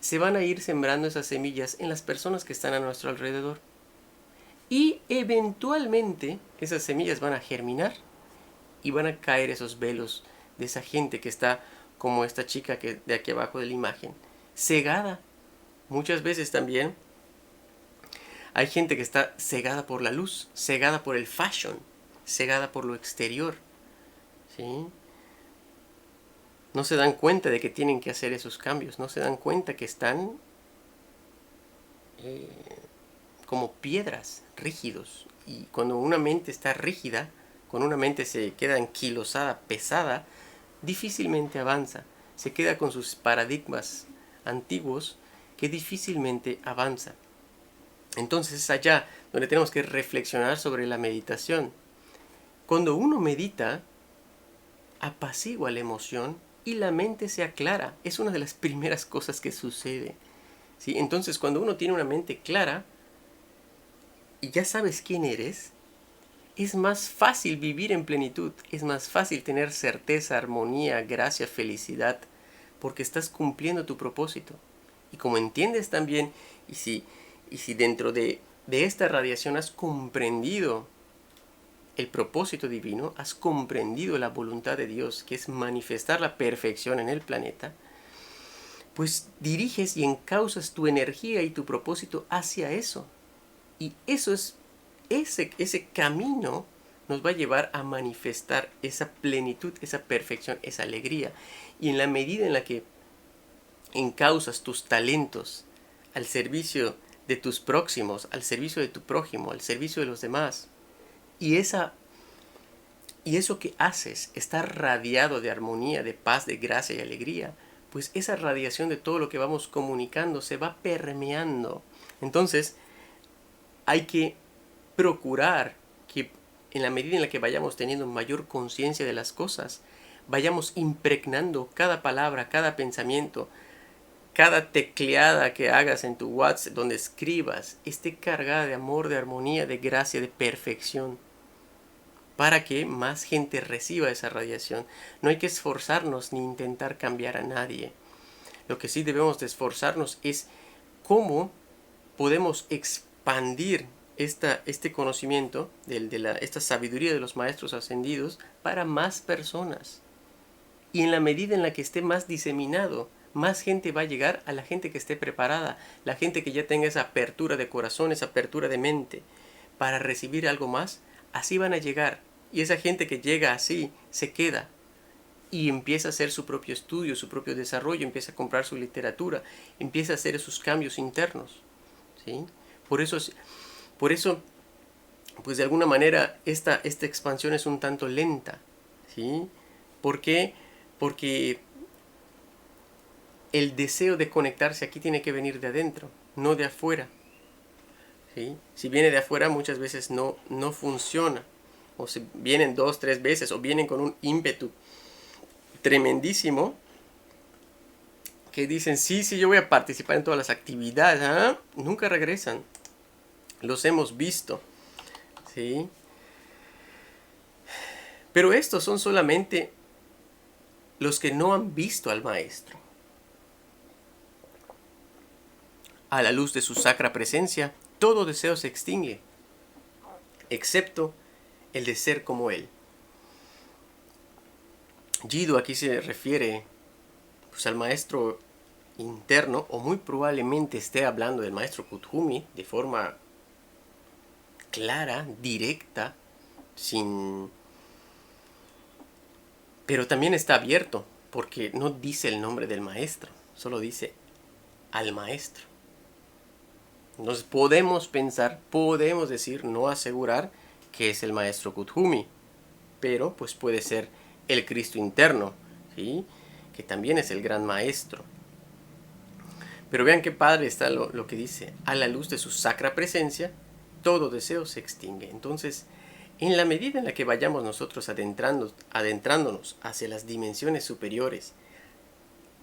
se van a ir sembrando esas semillas en las personas que están a nuestro alrededor. Y eventualmente esas semillas van a germinar y van a caer esos velos de esa gente que está como esta chica que de aquí abajo de la imagen, cegada. Muchas veces también hay gente que está cegada por la luz, cegada por el fashion, cegada por lo exterior, ¿sí? No se dan cuenta de que tienen que hacer esos cambios, no se dan cuenta que están como piedras, rígidos. Y cuando una mente está rígida, cuando una mente se queda anquilosada, pesada, difícilmente avanza. Se queda con sus paradigmas antiguos que difícilmente avanza. Entonces es allá donde tenemos que reflexionar sobre la meditación. Cuando uno medita, apacigua la emoción y la mente se aclara. Es una de las primeras cosas que sucede, ¿sí? Entonces cuando uno tiene una mente clara y ya sabes quién eres, es más fácil vivir en plenitud, es más fácil tener certeza, armonía, gracia, felicidad, porque estás cumpliendo tu propósito. Y como entiendes también, y si dentro de esta radiación has comprendido el propósito divino, has comprendido la voluntad de Dios, que es manifestar la perfección en el planeta, pues diriges y encauzas tu energía y tu propósito hacia eso. Y eso es, ese camino nos va a llevar a manifestar esa plenitud, esa perfección, esa alegría. Y en la medida en la que encauzas tus talentos al servicio de tus próximos, al servicio de tu prójimo, al servicio de los demás, y eso que haces está radiado de armonía, de paz, de gracia y alegría, pues esa radiación de todo lo que vamos comunicando se va permeando. Entonces hay que procurar que en la medida en la que vayamos teniendo mayor conciencia de las cosas, vayamos impregnando cada palabra, cada pensamiento, cada tecleada que hagas en tu WhatsApp, donde escribas, esté cargada de amor, de armonía, de gracia, de perfección, para que más gente reciba esa radiación. No hay que esforzarnos ni intentar cambiar a nadie. Lo que sí debemos de esforzarnos es cómo podemos expandir este conocimiento, esta sabiduría de los maestros ascendidos para más personas. Y en la medida en la que esté más diseminado, más gente va a llegar a la gente que esté preparada, la gente que ya tenga esa apertura de corazón, esa apertura de mente para recibir algo más. Así van a llegar. Y esa gente que llega así se queda y empieza a hacer su propio estudio, su propio desarrollo, empieza a comprar su literatura, empieza a hacer esos cambios internos, ¿sí? Por eso, pues de alguna manera esta expansión es un tanto lenta, ¿sí? ¿Por qué? Porque el deseo de conectarse aquí tiene que venir de adentro, no de afuera, ¿sí? Si viene de afuera muchas veces no funciona, o si vienen 2, 3 veces, o vienen con un ímpetu tremendísimo, que dicen, sí, yo voy a participar en todas las actividades, ¿ah? Nunca regresan. Los hemos visto, ¿sí? Pero estos son solamente los que no han visto al Maestro. A la luz de su sacra presencia, todo deseo se extingue, excepto el de ser como Él. Jiddu aquí se refiere pues, al Maestro interno, o muy probablemente esté hablando del Maestro Kuthumi de forma clara, directa, pero también está abierto, porque no dice el nombre del Maestro, solo dice al Maestro. Entonces podemos pensar, podemos decir, no asegurar que es el Maestro Kuthumi, pero pues puede ser el Cristo interno, ¿sí? Que también es el gran Maestro. Pero vean qué padre está lo que dice, a la luz de su sacra presencia, todo deseo se extingue. Entonces, en la medida en la que vayamos nosotros adentrándonos hacia las dimensiones superiores,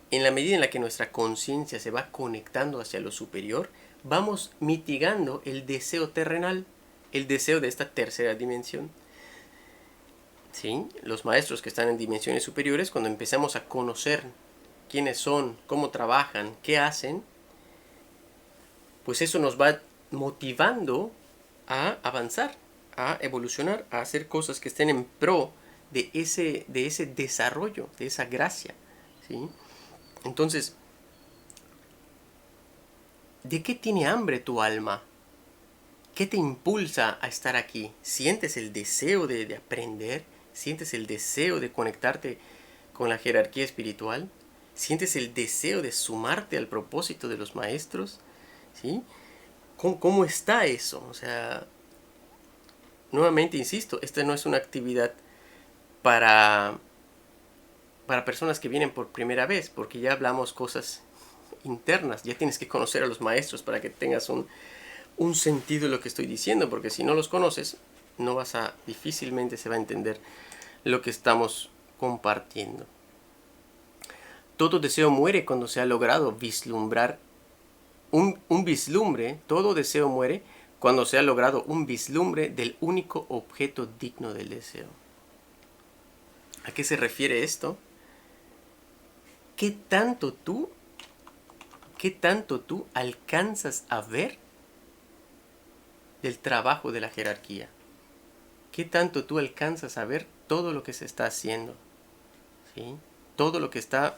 en la medida en la que nuestra conciencia se va conectando hacia lo superior, vamos mitigando el deseo terrenal, el deseo de esta tercera dimensión. ¿sí? Los maestros que están en dimensiones superiores, cuando empezamos a conocer quiénes son, cómo trabajan, qué hacen, pues eso nos va motivando a avanzar, a evolucionar, a hacer cosas que estén en pro de ese desarrollo, de esa gracia, ¿sí? Entonces, ¿de qué tiene hambre tu alma? ¿Qué te impulsa a estar aquí? ¿Sientes el deseo de aprender? ¿Sientes el deseo de conectarte con la jerarquía espiritual? ¿Sientes el deseo de sumarte al propósito de los maestros? ¿Sí? ¿Cómo está eso? O sea, nuevamente insisto, esta no es una actividad para, para personas que vienen por primera vez, porque ya hablamos cosas internas, ya tienes que conocer a los maestros para que tengas un sentido de lo que estoy diciendo, porque si no los conoces, no vas a, difícilmente se va a entender lo que estamos compartiendo. Todo deseo muere cuando se ha logrado vislumbrar un vislumbre, todo deseo muere cuando se ha logrado un vislumbre del único objeto digno del deseo. ¿A qué se refiere esto? ¿Qué tanto tú alcanzas a ver del trabajo de la jerarquía? ¿Qué tanto tú alcanzas a ver todo lo que se está haciendo? ¿Sí? Todo lo que está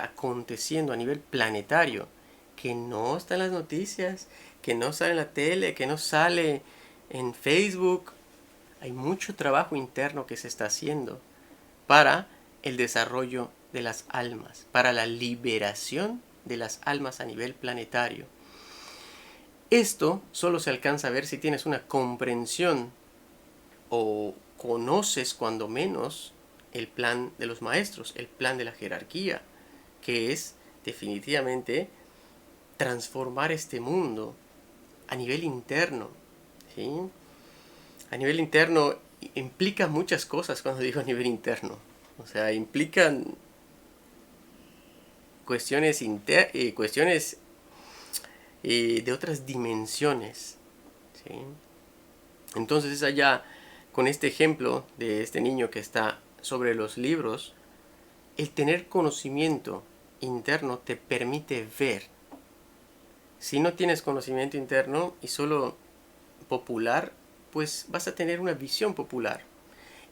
aconteciendo a nivel planetario, que no está en las noticias, que no sale en la tele, que no sale en Facebook. Hay mucho trabajo interno que se está haciendo para el desarrollo de las almas, para la liberación de las almas a nivel planetario. Esto solo se alcanza a ver si tienes una comprensión o conoces cuando menos el plan de los maestros, el plan de la jerarquía, que es definitivamente transformar este mundo a nivel interno, ¿sí? A nivel interno implica muchas cosas cuando digo a nivel interno. O sea, implican cuestiones, cuestiones de otras dimensiones, ¿sí? Entonces es allá, con este ejemplo de este niño que está sobre los libros, el tener conocimiento interno te permite ver. Si no tienes conocimiento interno y solo popular, pues vas a tener una visión popular.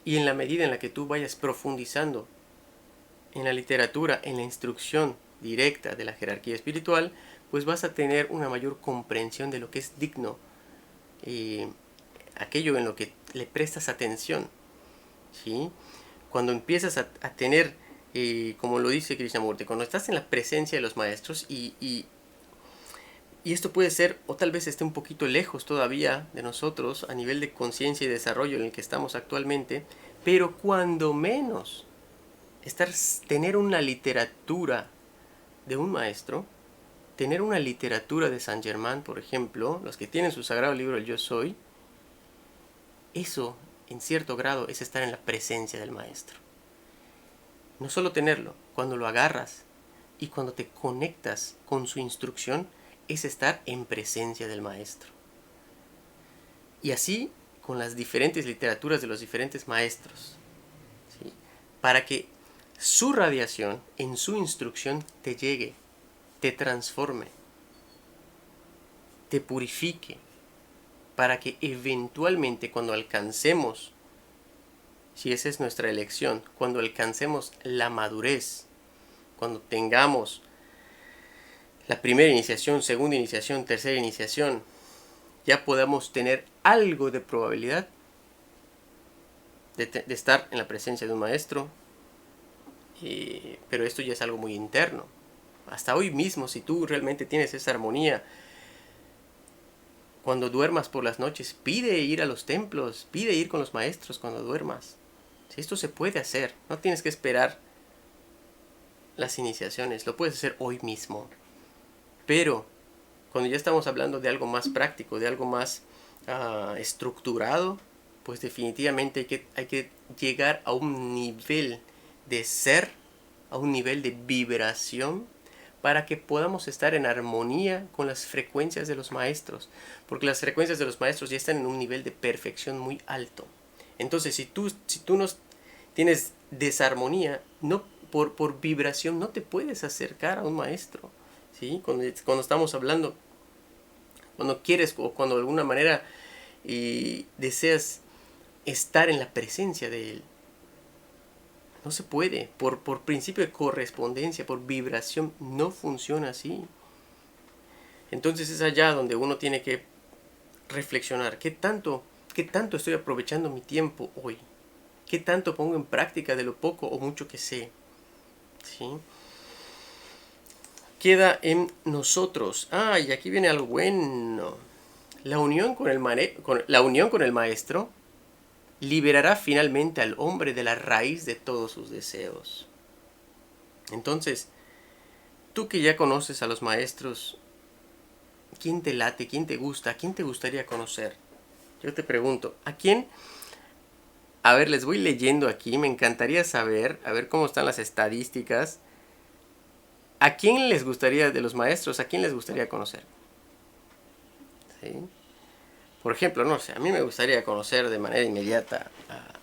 Y en la medida en la que tú vayas profundizando en la literatura, en la instrucción directa de la jerarquía espiritual, pues vas a tener una mayor comprensión de lo que es digno, aquello en lo que le prestas atención, ¿sí? Cuando empiezas a tener, como lo dice Krishnamurti, cuando estás en la presencia de los maestros y esto puede ser, o tal vez esté un poquito lejos todavía de nosotros a nivel de conciencia y desarrollo en el que estamos actualmente, pero cuando menos tener una literatura de un maestro, tener una literatura de Saint Germain, por ejemplo, los que tienen su sagrado libro El Yo Soy, eso en cierto grado es estar en la presencia del maestro. No solo tenerlo, cuando lo agarras y cuando te conectas con su instrucción, es estar en presencia del maestro. Y así con las diferentes literaturas de los diferentes maestros, ¿sí? Para que su radiación en su instrucción te llegue, te transforme, te purifique, para que eventualmente cuando alcancemos, si esa es nuestra elección, cuando alcancemos la madurez, cuando tengamos la primera iniciación, segunda iniciación, tercera iniciación, ya podamos tener algo de probabilidad de estar en la presencia de un maestro, pero esto ya es algo muy interno. Hasta hoy mismo, si tú realmente tienes esa armonía, cuando duermas por las noches, pide ir a los templos, pide ir con los maestros cuando duermas. Si esto se puede hacer, no tienes que esperar las iniciaciones, lo puedes hacer hoy mismo. Pero cuando ya estamos hablando de algo más práctico, de algo más estructurado, pues definitivamente hay que llegar a un nivel de ser, a un nivel de vibración, para que podamos estar en armonía con las frecuencias de los maestros, porque las frecuencias de los maestros ya están en un nivel de perfección muy alto. Entonces, si tú no tienes desarmonía, no, por vibración no te puedes acercar a un maestro. ¿Sí? Cuando estamos hablando, cuando quieres o cuando de alguna manera deseas estar en la presencia de él, no se puede. Por principio de correspondencia, por vibración, no funciona así. Entonces es allá donde uno tiene que reflexionar. Qué tanto estoy aprovechando mi tiempo hoy? ¿Qué tanto pongo en práctica de lo poco o mucho que sé? ¿Sí? Queda en nosotros. Y aquí viene algo bueno. La unión la unión con el maestro liberará finalmente al hombre de la raíz de todos sus deseos. Entonces, tú que ya conoces a los maestros, ¿quién te late? ¿Quién te gusta? ¿A quién te gustaría conocer? Yo te pregunto, ¿a quién? A ver, les voy leyendo aquí, me encantaría saber, a ver cómo están las estadísticas. ¿A quién les gustaría, de los maestros, a quién les gustaría conocer? ¿Sí? Por ejemplo, no sé, a mí me gustaría conocer de manera inmediata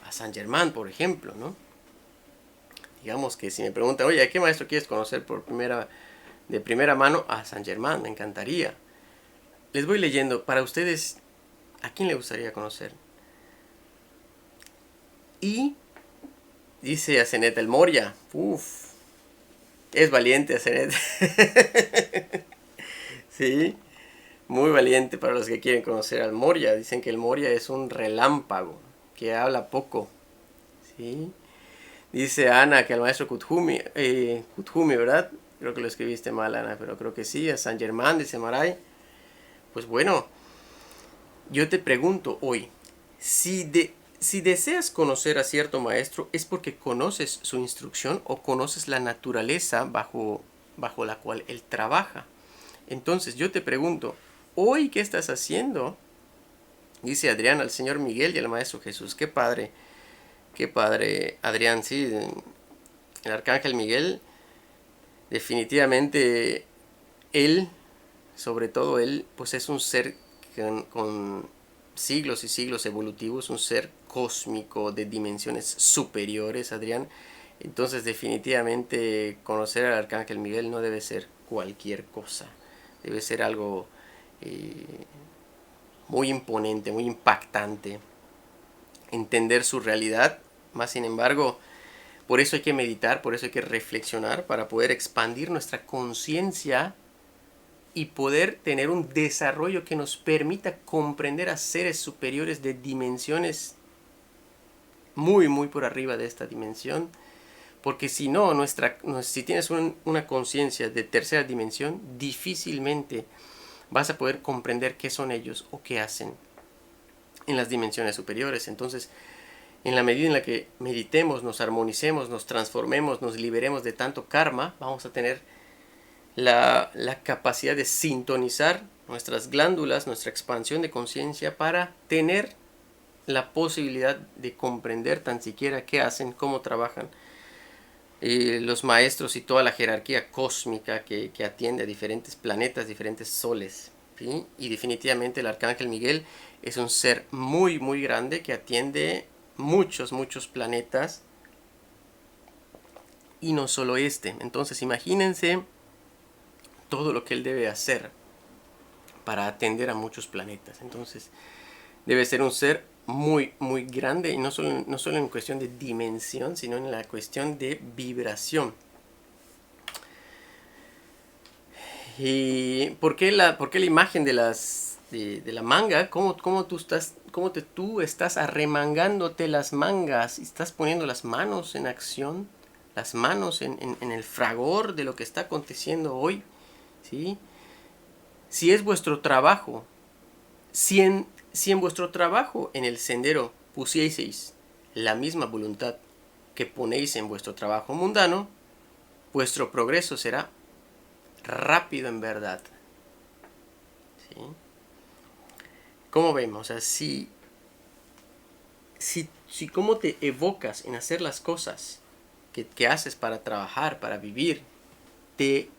a Saint Germain, por ejemplo, ¿no? Digamos que si me preguntan, oye, ¿a qué maestro quieres conocer de primera mano? A Saint Germain, me encantaría. Les voy leyendo, para ustedes, ¿a quién le gustaría conocer? Y dice Asenet el Moria, es valiente Asenet. Sí, muy valiente para los que quieren conocer al Moria. Dicen que el Moria es un relámpago, que habla poco. ¿Sí? Dice Ana que al maestro Kuthumi, ¿verdad? Creo que lo escribiste mal, Ana, pero creo que sí. A San Germán, dice Maray. Pues bueno, yo te pregunto hoy, si deseas conocer a cierto maestro, ¿es porque conoces su instrucción o conoces la naturaleza bajo la cual él trabaja? Entonces yo te pregunto, ¿hoy qué estás haciendo? Dice Adrián al señor Miguel y al maestro Jesús. Qué padre Adrián, sí. El arcángel Miguel, definitivamente él, sobre todo él, pues es un ser con siglos y siglos evolutivos, un ser cósmico de dimensiones superiores, Adrián. Entonces definitivamente conocer al arcángel Miguel no debe ser cualquier cosa, debe ser algo muy imponente, muy impactante, entender su realidad. Más sin embargo, por eso hay que meditar, por eso hay que reflexionar, para poder expandir nuestra conciencia y poder tener un desarrollo que nos permita comprender a seres superiores de dimensiones muy por arriba de esta dimensión. Porque si no, si tienes una conciencia de tercera dimensión, difícilmente vas a poder comprender qué son ellos o qué hacen en las dimensiones superiores. Entonces, en la medida en la que meditemos, nos armonicemos, nos transformemos, nos liberemos de tanto karma, vamos a tener la capacidad de sintonizar nuestras glándulas, nuestra expansión de conciencia para tener la posibilidad de comprender tan siquiera qué hacen, cómo trabajan los maestros y toda la jerarquía cósmica que atiende a diferentes planetas, diferentes soles. ¿Sí? Y definitivamente el arcángel Miguel es un ser muy grande que atiende muchos planetas y no solo este. Entonces imagínense todo lo que él debe hacer para atender a muchos planetas. Entonces debe ser un ser muy grande, y no solo en cuestión de dimensión, sino en la cuestión de vibración. ¿Y por qué la imagen de la manga? ¿Cómo tú estás arremangándote las mangas? ¿Estás poniendo las manos en acción? Las manos en el fragor de lo que está aconteciendo hoy. ¿Sí? Si es vuestro trabajo, si en vuestro trabajo en el sendero pusieseis la misma voluntad que ponéis en vuestro trabajo mundano, vuestro progreso será rápido en verdad. ¿Sí? ¿Cómo vemos? O sea, si cómo te evocas en hacer las cosas que haces para trabajar, para vivir, te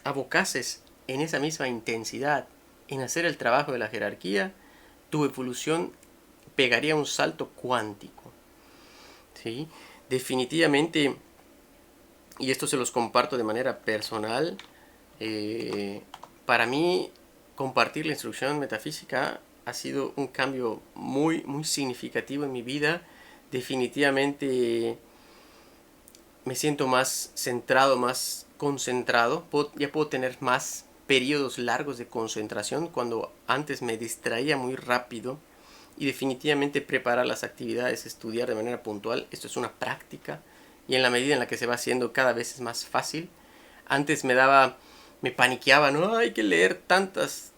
abocases en esa misma intensidad en hacer el trabajo de la jerarquía, tu evolución pegaría un salto cuántico, ¿sí? Definitivamente, y esto se los comparto de manera personal, para mí compartir la instrucción metafísica ha sido un cambio muy, muy significativo en mi vida. Definitivamente me siento más centrado, más concentrado. Ya puedo tener más periodos largos de concentración cuando antes me distraía muy rápido. Y definitivamente preparar las actividades, estudiar de manera puntual, esto es una práctica. Y en la medida en la que se va haciendo cada vez es más fácil. Antes me paniqueaba, no, hay que leer tantas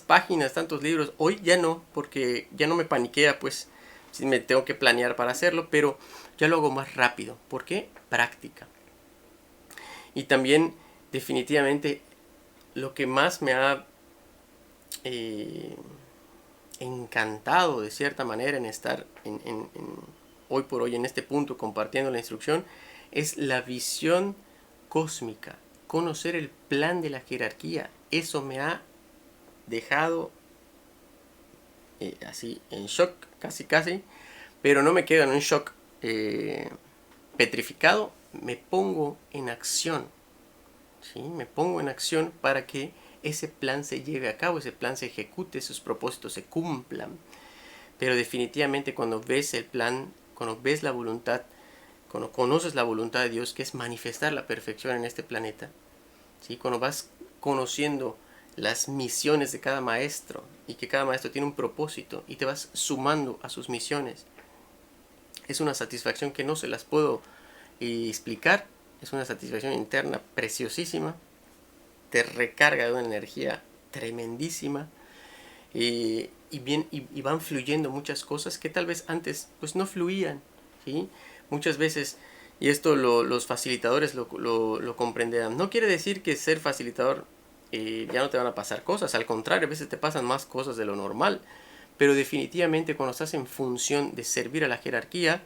páginas, tantos libros. Hoy ya no, porque ya no me paniquea, pues sí me tengo que planear para hacerlo, pero ya lo hago más rápido. ¿Por qué? Práctica. Y también definitivamente lo que más me ha encantado de cierta manera en estar hoy por hoy en este punto compartiendo la instrucción es la visión cósmica, conocer el plan de la jerarquía. Eso me ha dejado así en shock, casi, pero no me quedo en un shock petrificado, me pongo en acción, ¿sí? Me pongo en acción para que ese plan se lleve a cabo, ese plan se ejecute, sus propósitos se cumplan. Pero definitivamente cuando ves el plan, cuando ves la voluntad, cuando conoces la voluntad de Dios, que es manifestar la perfección en este planeta, ¿sí? Cuando vas conociendo las misiones de cada maestro y que cada maestro tiene un propósito y te vas sumando a sus misiones, es una satisfacción que no se las puedo explicar. Es una satisfacción interna preciosísima, te recarga de una energía tremendísima, y van fluyendo muchas cosas que tal vez antes pues no fluían, ¿sí? Muchas veces, y esto los facilitadores lo comprenderán, no quiere decir que ser facilitador ya no te van a pasar cosas, al contrario, a veces te pasan más cosas de lo normal, pero definitivamente cuando estás en función de servir a la jerarquía,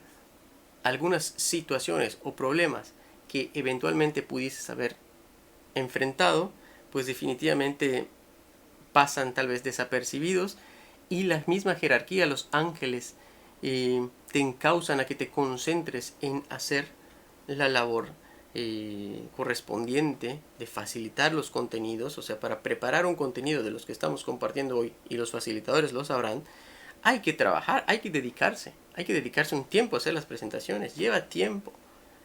algunas situaciones o problemas que eventualmente pudieses haber enfrentado, pues definitivamente pasan tal vez desapercibidos, y la misma jerarquía, los ángeles, te encausan a que te concentres en hacer la labor correspondiente de facilitar los contenidos. O sea, para preparar un contenido de los que estamos compartiendo hoy, y los facilitadores lo sabrán, hay que trabajar, hay que dedicarse un tiempo a hacer las presentaciones, lleva tiempo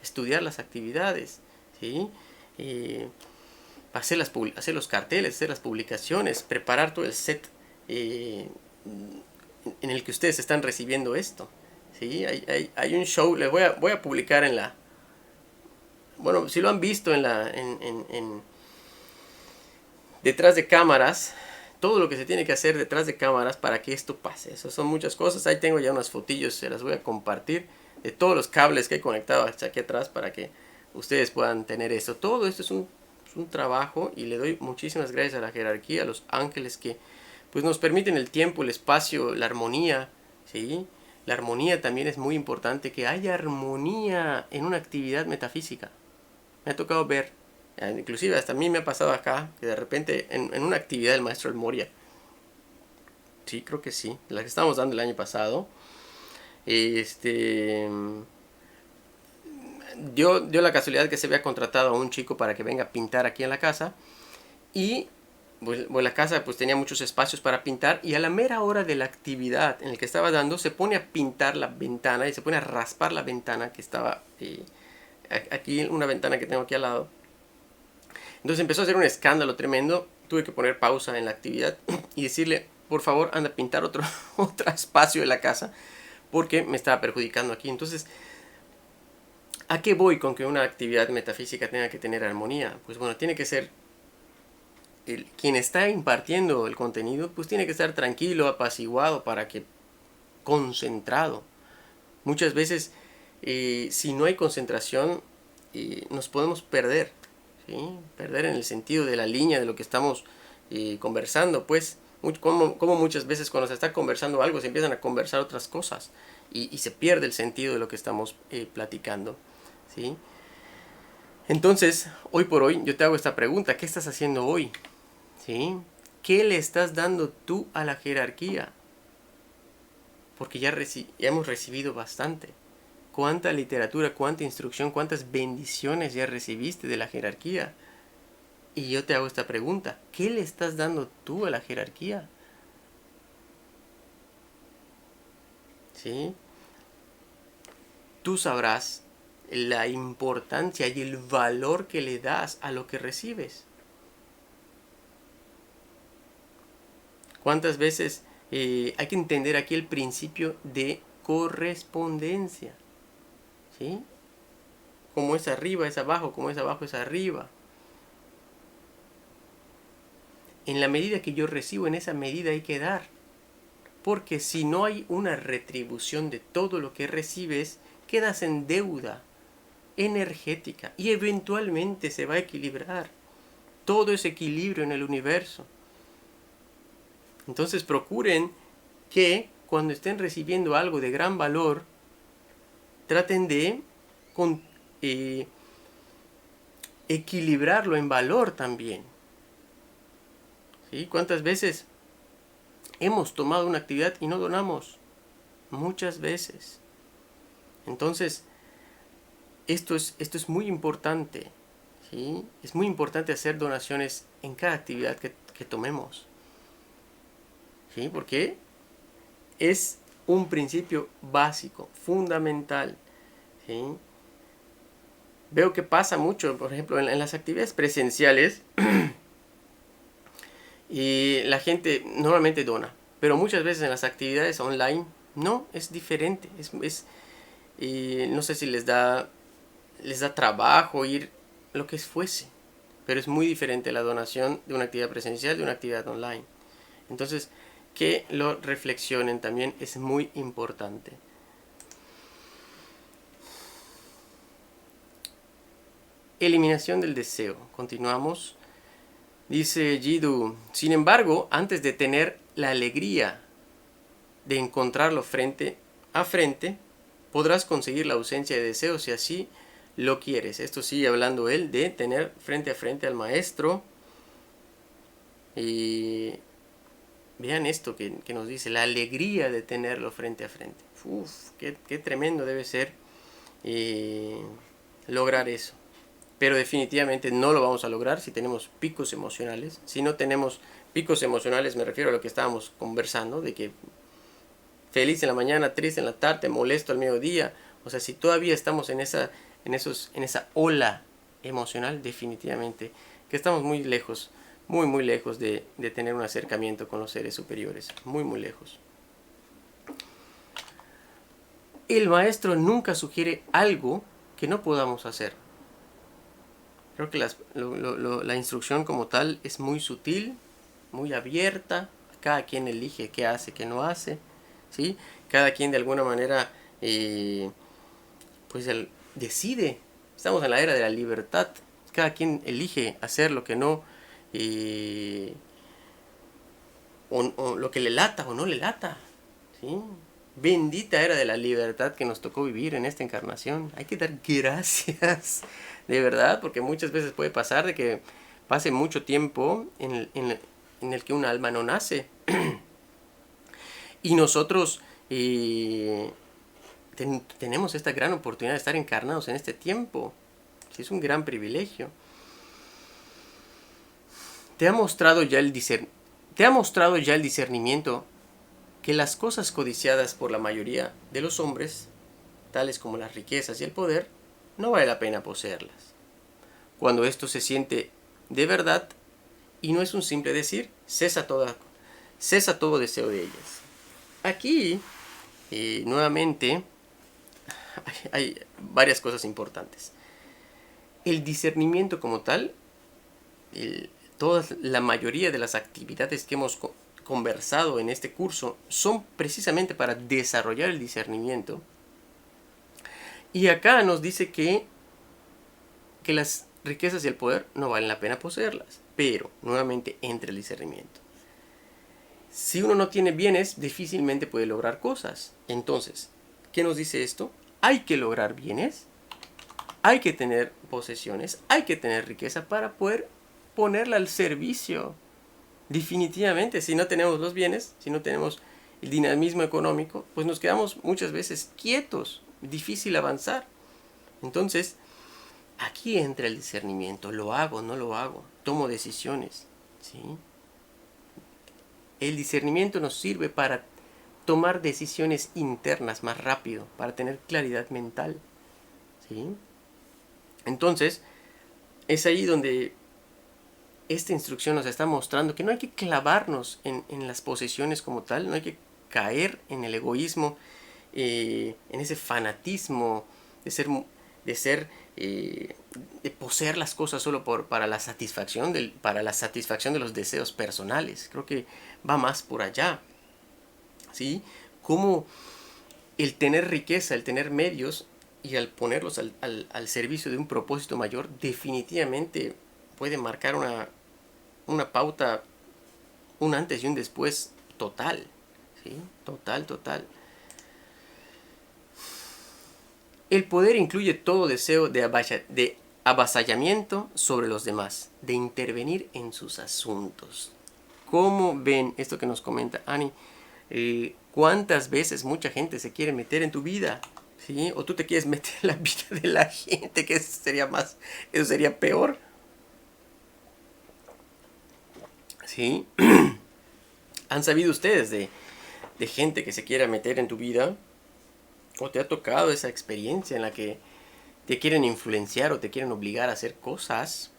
estudiar las actividades, ¿sí? Hacer los carteles, hacer las publicaciones, preparar todo el set en el que ustedes están recibiendo esto, ¿sí? Hay un show, les voy a publicar en la... Bueno, si lo han visto en detrás de cámaras, todo lo que se tiene que hacer detrás de cámaras para que esto pase. Esas son muchas cosas. Ahí tengo ya unas fotillos, se las voy a compartir, de todos los cables que he conectado hasta aquí atrás para que ustedes puedan tener esto. Todo esto es un trabajo, y le doy muchísimas gracias a la jerarquía, a los ángeles que pues nos permiten el tiempo, el espacio, la armonía, ¿sí? La armonía también es muy importante, que haya armonía en una actividad metafísica. Me ha tocado ver, inclusive hasta a mí me ha pasado acá, que de repente en una actividad del maestro El Moria, sí, creo que sí, la que estábamos dando el año pasado, dio la casualidad que se había contratado a un chico para que venga a pintar aquí en la casa, y pues la casa pues tenía muchos espacios para pintar, y a la mera hora de la actividad en el que estaba dando se pone a pintar la ventana y se pone a raspar la ventana que estaba aquí, una ventana que tengo aquí al lado. Entonces empezó a hacer un escándalo tremendo. Tuve que poner pausa en la actividad y decirle, por favor, anda a pintar otro espacio de la casa, porque me estaba perjudicando aquí. Entonces, ¿a qué voy con que una actividad metafísica tenga que tener armonía? Pues bueno, tiene que ser quien está impartiendo el contenido, pues tiene que estar tranquilo, apaciguado, para que concentrado. Muchas veces, si no hay concentración, nos podemos perder, ¿sí? Perder en el sentido de la línea de lo que estamos conversando, pues, como muchas veces cuando se está conversando algo, se empiezan a conversar otras cosas, y se pierde el sentido de lo que estamos platicando, ¿sí? Entonces, hoy por hoy, yo te hago esta pregunta: ¿qué estás haciendo hoy? ¿Sí? ¿Qué le estás dando tú a la jerarquía? porque ya hemos recibido bastante. ¿Cuánta literatura, cuánta instrucción, cuántas bendiciones ya recibiste de la jerarquía? Y yo te hago esta pregunta, ¿qué le estás dando tú a la jerarquía? ¿Sí? Tú sabrás la importancia y el valor que le das a lo que recibes. ¿Cuántas veces hay que entender aquí el principio de correspondencia? ¿Sí? Como es arriba es abajo, como es abajo es arriba. En la medida que yo recibo, en esa medida hay que dar. Porque si no hay una retribución de todo lo que recibes, quedas en deuda energética y eventualmente se va a equilibrar. Todo es equilibrio en el universo. Entonces procuren que cuando estén recibiendo algo de gran valor, traten de equilibrarlo en valor también. ¿Sí? ¿Cuántas veces hemos tomado una actividad y no donamos? Muchas veces. Entonces, esto es muy importante. ¿Sí? Es muy importante hacer donaciones en cada actividad que tomemos. ¿Sí? Porque es un principio básico, fundamental. ¿Sí? Veo que pasa mucho, por ejemplo, en las actividades presenciales y la gente normalmente dona, pero muchas veces en las actividades online no, es diferente. No sé si les da trabajo ir lo que fuese, pero es muy diferente la donación de una actividad presencial de una actividad online. Entonces, que lo reflexionen también es muy importante. Eliminación del deseo. Continuamos. Dice Jiddu, sin embargo, antes de tener la alegría de encontrarlo frente a frente, podrás conseguir la ausencia de deseos si así lo quieres. Esto sigue hablando él de tener frente a frente al maestro. Y vean esto que nos dice, la alegría de tenerlo frente a frente. Uf, qué tremendo debe ser lograr eso. Pero definitivamente no lo vamos a lograr si tenemos picos emocionales. Si no tenemos picos emocionales, me refiero a lo que estábamos conversando, de que feliz en la mañana, triste en la tarde, molesto al mediodía. O sea, si todavía estamos en esa ola emocional, definitivamente que estamos muy lejos, muy lejos de tener un acercamiento con los seres superiores. Muy lejos. El maestro nunca sugiere algo que no podamos hacer. Creo que la instrucción como tal es muy sutil, muy abierta. Cada quien elige qué hace, qué no hace. ¿Sí? Cada quien de alguna manera pues decide. Estamos en la era de la libertad. Cada quien elige hacer lo que no, o lo que le lata o no le lata. ¿Sí? Bendita era de la libertad que nos tocó vivir en esta encarnación. Hay que dar gracias, de verdad, porque muchas veces puede pasar de que pase mucho tiempo en el que un alma no nace. Y nosotros tenemos esta gran oportunidad de estar encarnados en este tiempo. Sí, es un gran privilegio. ¿Te ha mostrado ya el discernimiento que las cosas codiciadas por la mayoría de los hombres, tales como las riquezas y el poder, no vale la pena poseerlas? Cuando esto se siente de verdad y no es un simple decir, cesa todo deseo de ellas. Aquí, nuevamente, hay varias cosas importantes. El discernimiento como tal, la mayoría de las actividades que hemos conversado en este curso son precisamente para desarrollar el discernimiento. Y acá nos dice que las riquezas y el poder no valen la pena poseerlas, pero nuevamente entra el discernimiento. Si uno no tiene bienes, difícilmente puede lograr cosas. Entonces, ¿qué nos dice esto? Hay que lograr bienes, hay que tener posesiones, hay que tener riqueza para poder ponerla al servicio. Definitivamente, si no tenemos los bienes, si no tenemos el dinamismo económico, pues nos quedamos muchas veces quietos, difícil avanzar. Entonces, aquí entra el discernimiento, lo hago, no lo hago, tomo decisiones, ¿sí? El discernimiento nos sirve para tomar decisiones internas más rápido, para tener claridad mental, ¿sí? Entonces, es ahí donde esta instrucción nos está mostrando que no hay que clavarnos en las posesiones como tal, no hay que caer en el egoísmo, en ese fanatismo de poseer las cosas solo para la satisfacción de los deseos personales. Creo que va más por allá, ¿sí? Como el tener riqueza, el tener medios y al ponerlos al servicio de un propósito mayor, definitivamente puede marcar una pauta, un antes y un después total, ¿sí? Total. El poder incluye todo deseo de avasallamiento sobre los demás, de intervenir en sus asuntos. ¿Cómo ven esto que nos comenta Ani? ¿Cuántas veces mucha gente se quiere meter en tu vida? ¿Sí? O tú te quieres meter en la vida de la gente, que eso sería peor. ¿Sí? ¿Han sabido ustedes de gente que se quiera meter en tu vida? ¿O te ha tocado esa experiencia en la que te quieren influenciar o te quieren obligar a hacer cosas?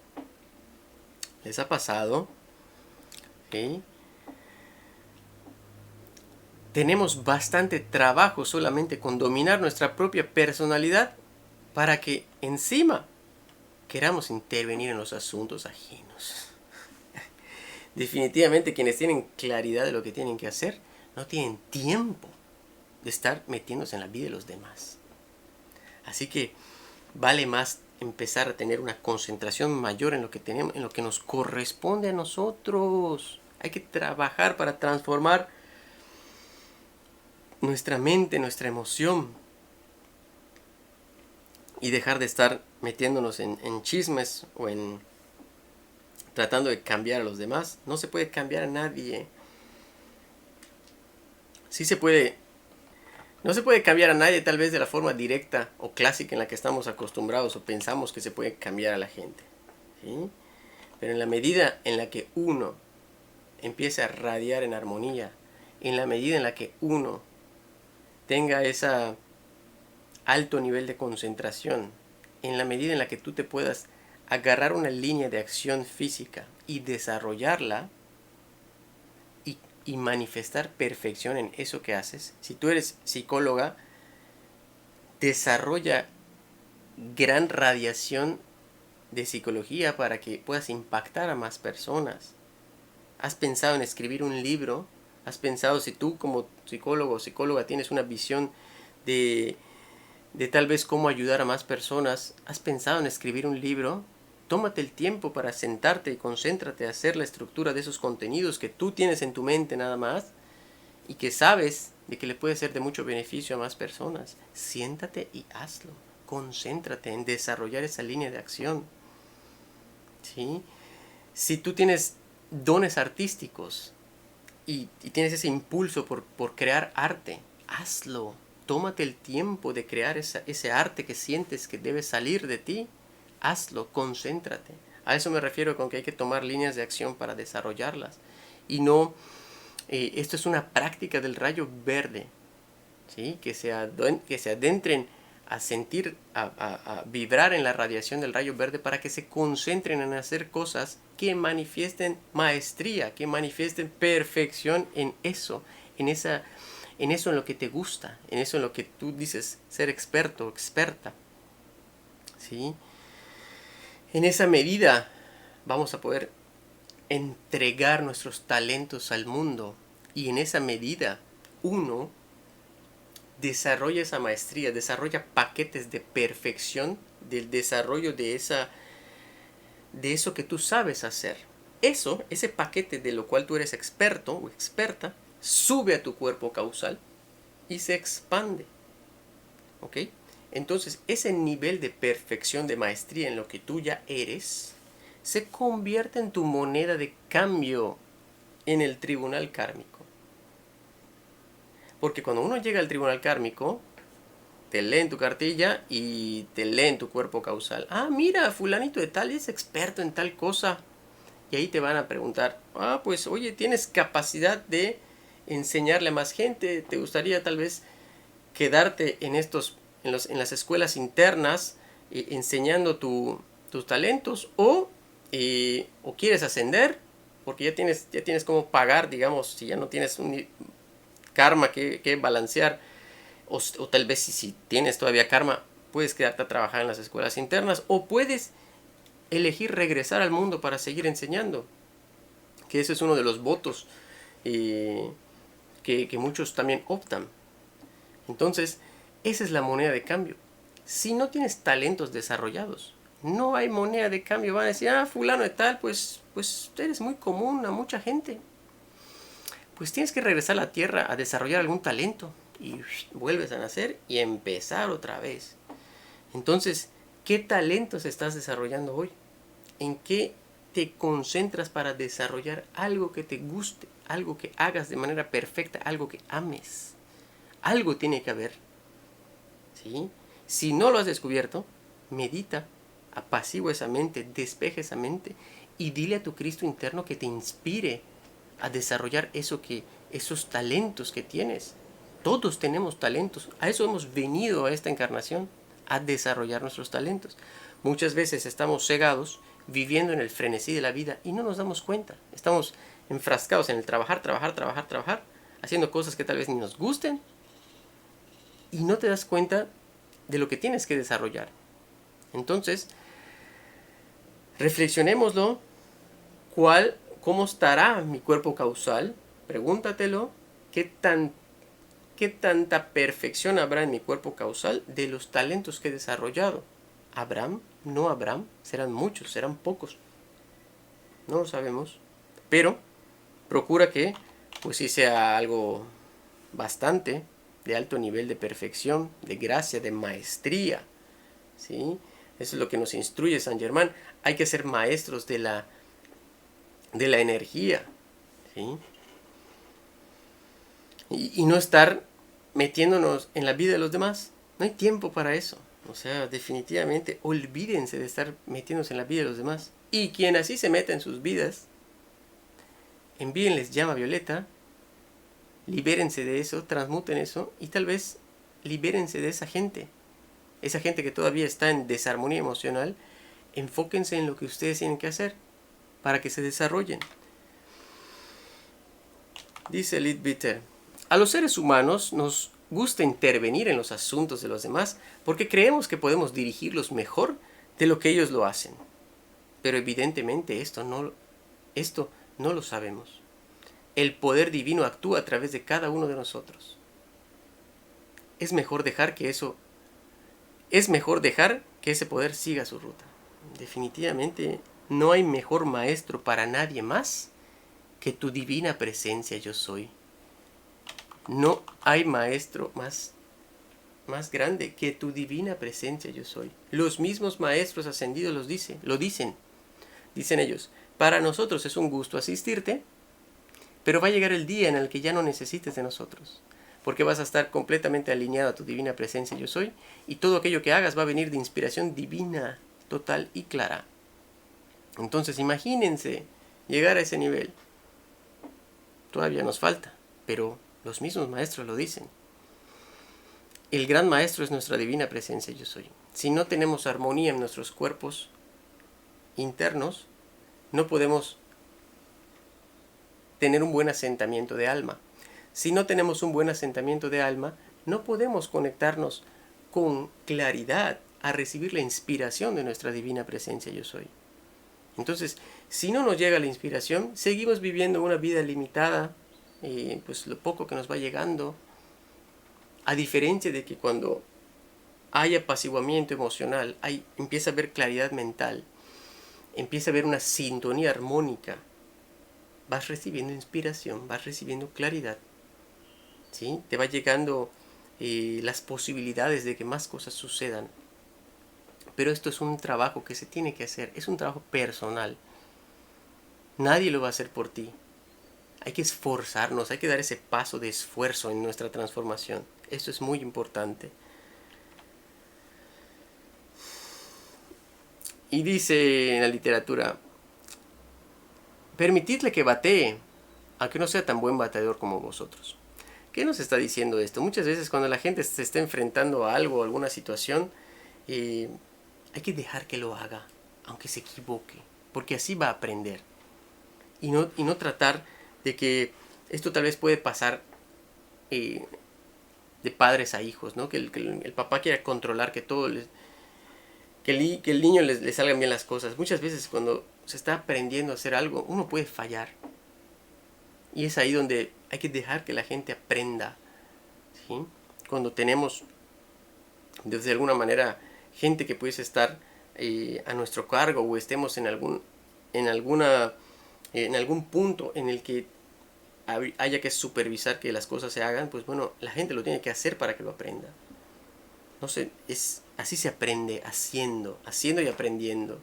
¿Les ha pasado? ¿Sí? Tenemos bastante trabajo solamente con dominar nuestra propia personalidad para que encima queramos intervenir en los asuntos ajenos. Definitivamente quienes tienen claridad de lo que tienen que hacer no tienen tiempo de estar metiéndose en la vida de los demás. Así que vale más empezar a tener una concentración mayor en lo que tenemos, en lo que nos corresponde a nosotros. Hay que trabajar para transformar nuestra mente, nuestra emoción, y dejar de estar metiéndonos en chismes o en tratando de cambiar a los demás. No se puede cambiar a nadie. Sí se puede. No se puede cambiar a nadie tal vez de la forma directa o clásica en la que estamos acostumbrados o pensamos que se puede cambiar a la gente, ¿sí? Pero en la medida en la que uno empiece a radiar en armonía, en la medida en la que uno tenga ese alto nivel de concentración, en la medida en la que tú te puedas agarrar una línea de acción física y desarrollarla y manifestar perfección en eso que haces. Si tú eres psicóloga, desarrolla gran radiación de psicología para que puedas impactar a más personas. ¿Has pensado en escribir un libro? ¿Has pensado, si tú como psicólogo o psicóloga tienes una visión de tal vez cómo ayudar a más personas? ¿Has pensado en escribir un libro? Tómate el tiempo para sentarte y concéntrate a hacer la estructura de esos contenidos que tú tienes en tu mente nada más y que sabes de que le puede ser de mucho beneficio a más personas. Siéntate y hazlo. Concéntrate en desarrollar esa línea de acción, ¿sí? Si tú tienes dones artísticos y tienes ese impulso por crear arte, hazlo. Tómate el tiempo de crear ese arte que sientes que debe salir de ti. Hazlo, concéntrate. A eso me refiero con que hay que tomar líneas de acción para desarrollarlas. Y no, esto es una práctica del rayo verde, ¿sí? Que se adentren a sentir, a vibrar en la radiación del rayo verde para que se concentren en hacer cosas que manifiesten maestría, que manifiesten perfección en eso, en eso en lo que te gusta, en eso en lo que tú dices ser experto o experta, ¿sí? En esa medida vamos a poder entregar nuestros talentos al mundo y en esa medida uno desarrolla esa maestría, desarrolla paquetes de perfección del desarrollo de eso que tú sabes hacer. Ese paquete de lo cual tú eres experto o experta, sube a tu cuerpo causal y se expande. ¿Ok? Entonces, ese nivel de perfección, de maestría en lo que tú ya eres, se convierte en tu moneda de cambio en el tribunal kármico. Porque cuando uno llega al tribunal kármico, te leen tu cartilla y te leen tu cuerpo causal. Ah, mira, fulanito de tal es experto en tal cosa. Y ahí te van a preguntar, pues oye, tienes capacidad de enseñarle a más gente. ¿Te gustaría tal vez quedarte en las escuelas internas enseñando tus talentos? O quieres ascender porque ya tienes cómo pagar, digamos, si ya no tienes un karma que balancear, o tal vez si tienes todavía karma, puedes quedarte a trabajar en las escuelas internas, o puedes elegir regresar al mundo para seguir enseñando, que ese es uno de los votos que muchos también optan. Entonces, esa es la moneda de cambio. Si no tienes talentos desarrollados, no hay moneda de cambio. Van a decir, fulano de tal, pues eres muy común a mucha gente. Pues tienes que regresar a la tierra a desarrollar algún talento y vuelves a nacer y empezar otra vez. Entonces, ¿qué talentos estás desarrollando hoy? ¿En qué te concentras para desarrollar algo que te guste, algo que hagas de manera perfecta, algo que ames? Algo tiene que haber, ¿sí? Si no lo has descubierto, medita, apacigua esa mente, despeja esa mente y dile a tu Cristo interno que te inspire a desarrollar esos talentos que tienes. Todos tenemos talentos. A eso hemos venido a esta encarnación, a desarrollar nuestros talentos. Muchas veces estamos cegados, viviendo en el frenesí de la vida y no nos damos cuenta. Estamos enfrascados en el trabajar, haciendo cosas que tal vez ni nos gusten y no te das cuenta de lo que tienes que desarrollar. Entonces, reflexionémoslo. ¿Cómo estará mi cuerpo causal? Pregúntatelo. ¿Qué tanta perfección habrá en mi cuerpo causal de los talentos que he desarrollado? ¿Habrán? ¿No habrán? ¿Serán muchos? ¿Serán pocos? No lo sabemos. Pero procura que pues sí sea algo bastante de alto nivel de perfección, de gracia, de maestría. ¿Sí? Eso es lo que nos instruye San Germán. Hay que ser maestros de la energía. ¿Sí? Y no estar metiéndonos en la vida de los demás. No hay tiempo para eso. O sea, definitivamente olvídense de estar metiéndose en la vida de los demás. Y quien así se meta en sus vidas, envíenles llama violeta, libérense de eso, transmuten eso y tal vez libérense de esa gente. Esa gente que todavía está en desarmonía emocional, enfóquense en lo que ustedes tienen que hacer para que se desarrollen. Dice Leadbeater, a los seres humanos nos gusta intervenir en los asuntos de los demás porque creemos que podemos dirigirlos mejor de lo que ellos lo hacen. Pero evidentemente esto no lo sabemos. El poder divino actúa a través de cada uno de nosotros. Es mejor dejar que ese poder siga su ruta. Definitivamente no hay mejor maestro para nadie más que tu divina presencia yo soy. No hay maestro más grande que tu divina presencia yo soy. Los mismos maestros ascendidos lo dicen. Dicen ellos, para nosotros es un gusto asistirte, pero va a llegar el día en el que ya no necesites de nosotros, porque vas a estar completamente alineado a tu divina presencia yo soy, y todo aquello que hagas va a venir de inspiración divina, total y clara. Entonces imagínense llegar a ese nivel. Todavía nos falta, pero los mismos maestros lo dicen. El gran maestro es nuestra divina presencia yo soy. Si no tenemos armonía en nuestros cuerpos internos, no podemos tener un buen asentamiento de alma. Si no tenemos un buen asentamiento de alma, no podemos conectarnos con claridad a recibir la inspiración de nuestra divina presencia yo soy. Entonces, si no nos llega la inspiración, seguimos viviendo una vida limitada, pues lo poco que nos va llegando, a diferencia de que cuando hay apaciguamiento emocional, empieza a haber claridad mental, empieza a haber una sintonía armónica, vas recibiendo inspiración, vas recibiendo claridad, ¿sí? Te va llegando las posibilidades de que más cosas sucedan. Pero esto es un trabajo que se tiene que hacer, es un trabajo personal. Nadie lo va a hacer por ti. hay que esforzarnos, hay que dar ese paso de esfuerzo en nuestra transformación. Esto es muy importante. Y dice en la literatura, permitidle que batee, aunque no sea tan buen bateador como vosotros. ¿Qué nos está diciendo esto? Muchas veces cuando la gente se está enfrentando a algo, a alguna situación, hay que dejar que lo haga, aunque se equivoque, porque así va a aprender. Y no tratar de que esto tal vez puede pasar de padres a hijos, ¿no? Que el papá quiera controlar que todo que el niño le salgan bien las cosas. Muchas veces cuando se está aprendiendo a hacer algo, uno puede fallar. Y es ahí donde hay que dejar que la gente aprenda, ¿sí? Cuando tenemos, de alguna manera, gente que pudiese estar a nuestro cargo o estemos en algún punto en el que haya que supervisar que las cosas se hagan, pues bueno, la gente lo tiene que hacer para que lo aprenda. No sé, así se aprende, haciendo y aprendiendo.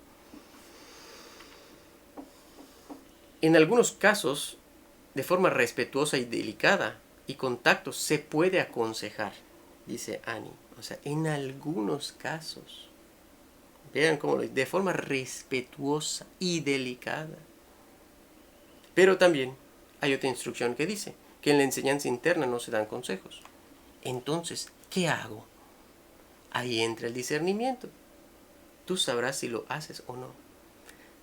En algunos casos, de forma respetuosa y delicada y con tacto, se puede aconsejar, dice Annie. O sea, en algunos casos, vean cómo de forma respetuosa y delicada. Pero también hay otra instrucción que dice que en la enseñanza interna no se dan consejos. Entonces, ¿qué hago? Ahí entra el discernimiento. Tú sabrás si lo haces o no.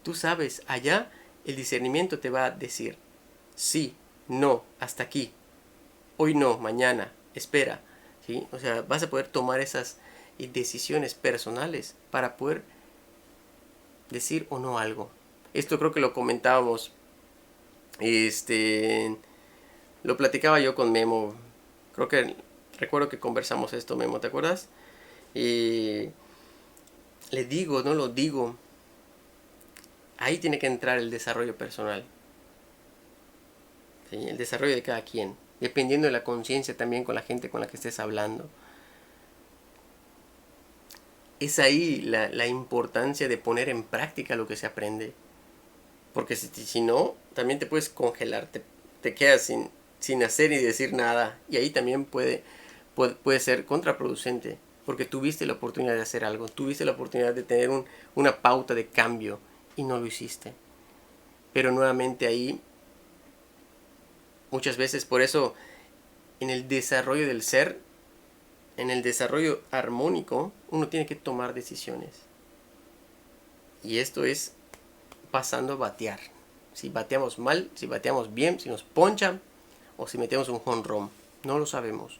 Tú sabes, allá el discernimiento te va a decir sí, no, hasta aquí. Hoy no, mañana, espera. ¿Sí? O sea, vas a poder tomar esas decisiones personales para poder decir o no algo. Esto creo que lo comentábamos. Lo platicaba yo con Memo. Creo que recuerdo que conversamos esto, Memo, ¿te acuerdas? Y le digo, no lo digo. Ahí tiene que entrar el desarrollo personal. ¿Sí? El desarrollo de cada quien. Dependiendo de la conciencia también con la gente con la que estés hablando. Es ahí la importancia de poner en práctica lo que se aprende. Porque si no, también te puedes congelar. Te quedas sin hacer y decir nada. Y ahí también puede ser contraproducente. Porque tuviste la oportunidad de hacer algo. Tuviste la oportunidad de tener una pauta de cambio. Y no lo hiciste. Pero nuevamente ahí, muchas veces por eso, en el desarrollo del ser, en el desarrollo armónico, uno tiene que tomar decisiones. Y esto es pasando a batear. Si bateamos mal, si bateamos bien, si nos ponchan o si metemos un jonrón. No lo sabemos.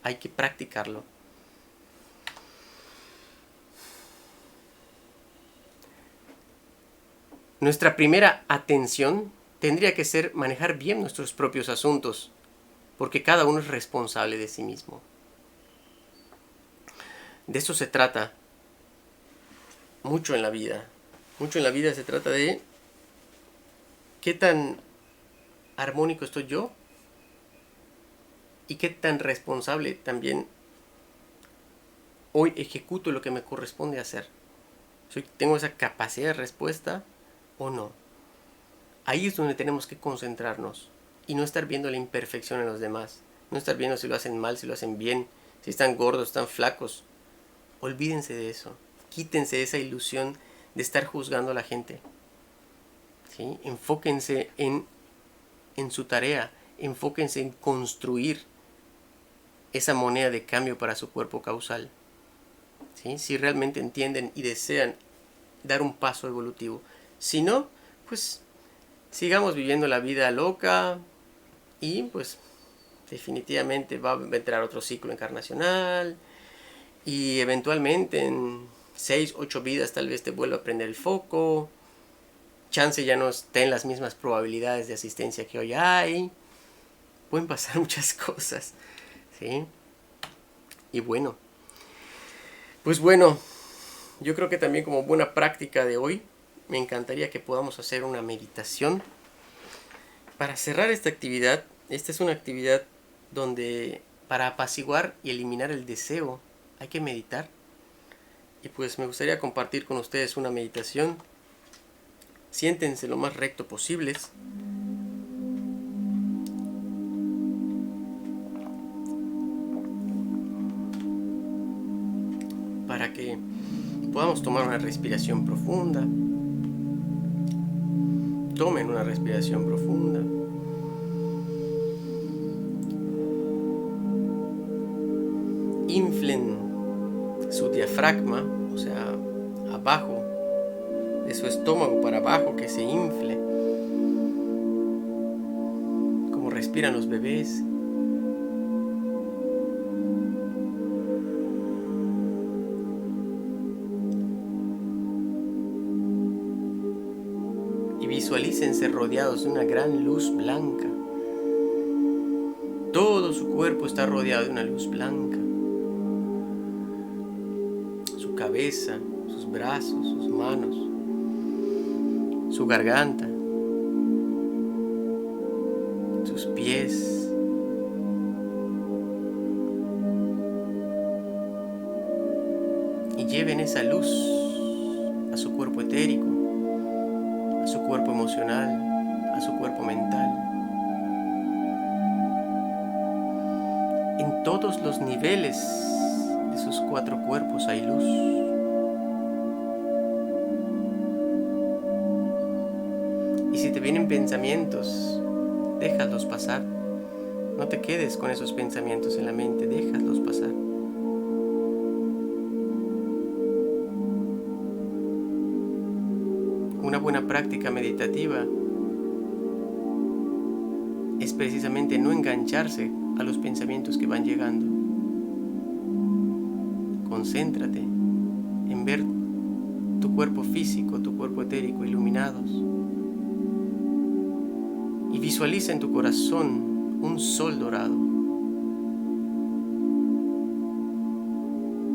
Hay que practicarlo. Nuestra primera atención tendría que ser manejar bien nuestros propios asuntos, porque cada uno es responsable de sí mismo. De eso se trata mucho en la vida. Mucho en la vida se trata de qué tan armónico estoy yo y qué tan responsable también hoy ejecuto lo que me corresponde hacer. ¿Tengo esa capacidad de respuesta o no? Ahí es donde tenemos que concentrarnos y no estar viendo la imperfección en los demás. No estar viendo si lo hacen mal, si lo hacen bien, si están gordos, están flacos. Olvídense de eso. Quítense esa ilusión de estar juzgando a la gente. ¿Sí? Enfóquense en su tarea. Enfóquense en construir esa moneda de cambio para su cuerpo causal. ¿Sí? Si realmente entienden y desean dar un paso evolutivo. Si no, pues sigamos viviendo la vida loca y pues definitivamente va a entrar otro ciclo encarnacional y eventualmente en 6, 8 vidas tal vez te vuelva a prender el foco. Chance ya no estén las mismas probabilidades de asistencia que hoy hay. Pueden pasar muchas cosas, ¿sí? Y bueno, pues bueno, yo creo que también como buena práctica de hoy, me encantaría que podamos hacer una meditación. Para cerrar esta actividad, esta es una actividad donde para apaciguar y eliminar el deseo hay que meditar. Y pues me gustaría compartir con ustedes una meditación. Siéntense lo más recto posibles. para que podamos tomar una respiración profunda. Tomen una respiración profunda. Inflen su diafragma, o sea, abajo de su estómago para abajo, que se infle, como respiran los bebés. Y visualícense rodeados de una gran luz blanca. Todo su cuerpo está rodeado de una luz blanca. Su cabeza, sus brazos, sus manos, su garganta, sus pies. Y lleven esa luz a su cuerpo etérico, a su cuerpo emocional, a su cuerpo mental. En todos los niveles de sus 4 cuerpos hay luz. Y si te vienen pensamientos, déjalos pasar. No te quedes con esos pensamientos en la mente, déjalos pasar. Una buena práctica meditativa es precisamente no engancharse a los pensamientos que van llegando. Concéntrate en ver tu cuerpo físico, tu cuerpo etérico iluminados. Y visualiza en tu corazón un sol dorado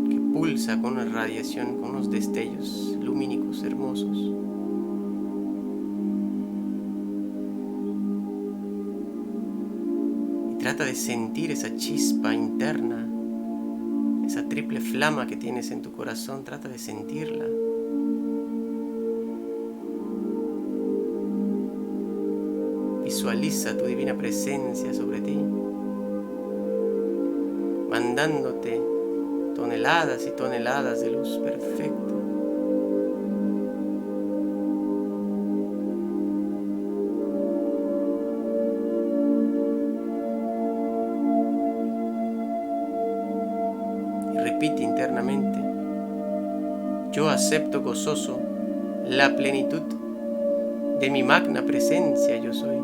que pulsa con una radiación, con unos destellos lumínicos hermosos. Trata de sentir esa chispa interna, esa triple flama que tienes en tu corazón, trata de sentirla. Visualiza tu divina presencia sobre ti, mandándote toneladas y toneladas de luz perfecta. Repite internamente: yo acepto gozoso la plenitud de mi magna presencia yo soy.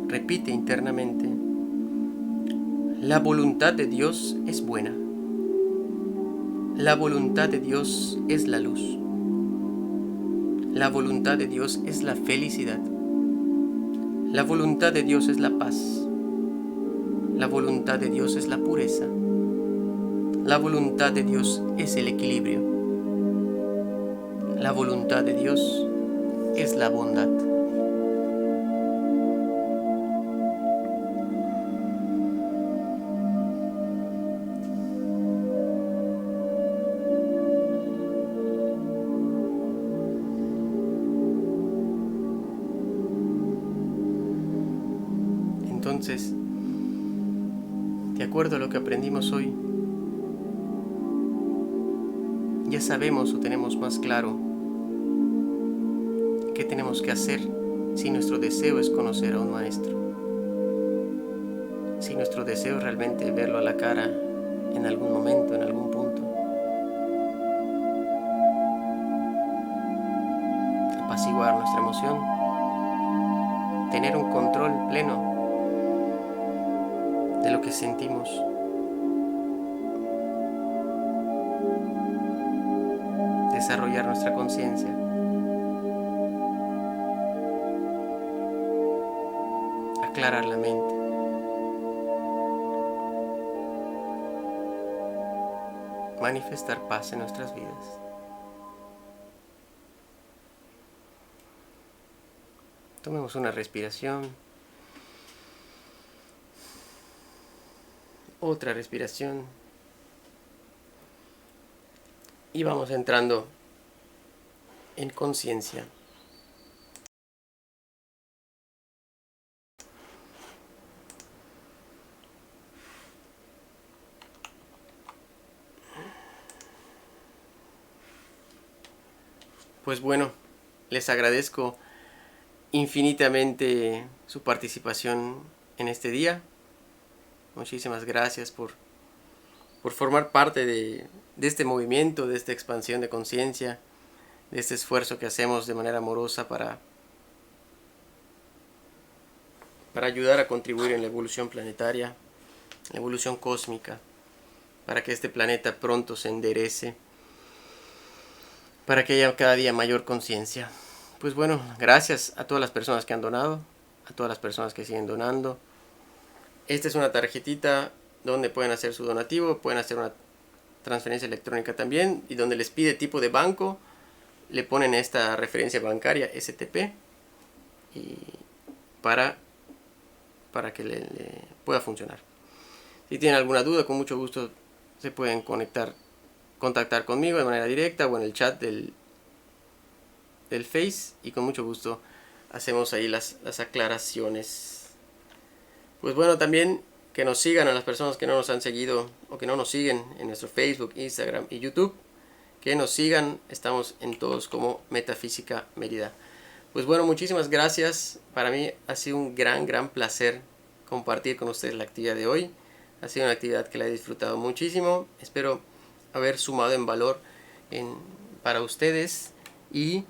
Repite internamente: la voluntad de Dios es buena. La voluntad de Dios es la luz. La voluntad de Dios es la felicidad. La voluntad de Dios es la paz. La voluntad de Dios es la pureza. La voluntad de Dios es el equilibrio. La voluntad de Dios es la bondad. Entonces, de acuerdo a lo que aprendimos hoy, ya sabemos o tenemos más claro qué tenemos que hacer si nuestro deseo es conocer a un maestro. Si nuestro deseo es realmente verlo a la cara en algún momento, en algún punto. Apaciguar nuestra emoción. Tener un control pleno de lo que sentimos. Desarrollar nuestra conciencia. Aclarar la mente. Manifestar paz en nuestras vidas. Tomemos una respiración. Otra respiración. Y vamos entrando en conciencia. Pues bueno, les agradezco infinitamente su participación en este día. Muchísimas gracias por formar parte de este movimiento, de esta expansión de conciencia, de este esfuerzo que hacemos de manera amorosa para ayudar a contribuir en la evolución planetaria, la evolución cósmica, para que este planeta pronto se enderece, para que haya cada día mayor conciencia. Pues bueno, gracias a todas las personas que han donado, a todas las personas que siguen donando. Esta es una tarjetita donde pueden hacer su donativo, pueden hacer una transferencia electrónica también, y donde les pide tipo de banco, le ponen esta referencia bancaria STP y para que le pueda funcionar. Si tienen alguna duda, con mucho gusto se pueden contactar conmigo de manera directa o en el chat del Face, y con mucho gusto hacemos ahí las aclaraciones. Pues bueno, también que nos sigan a las personas que no nos han seguido o que no nos siguen en nuestro Facebook, Instagram y YouTube, que nos sigan, estamos en todos como Metafísica Mérida. Pues bueno, muchísimas gracias. Para mí ha sido un gran placer compartir con ustedes la actividad de hoy. Ha sido una actividad que la he disfrutado muchísimo. Espero haber sumado en valor para ustedes, y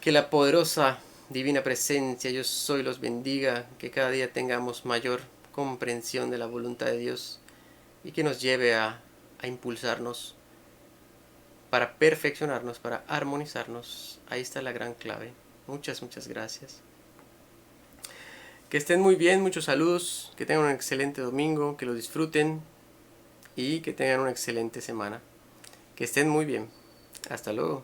que la poderosa divina presencia yo soy los bendiga, que cada día tengamos mayor comprensión de la voluntad de Dios y que nos lleve a impulsarnos para perfeccionarnos, para armonizarnos. Ahí está la gran clave. Muchas gracias. Que estén muy bien, muchos saludos, que tengan un excelente domingo, que lo disfruten y que tengan una excelente semana. Que estén muy bien. Hasta luego.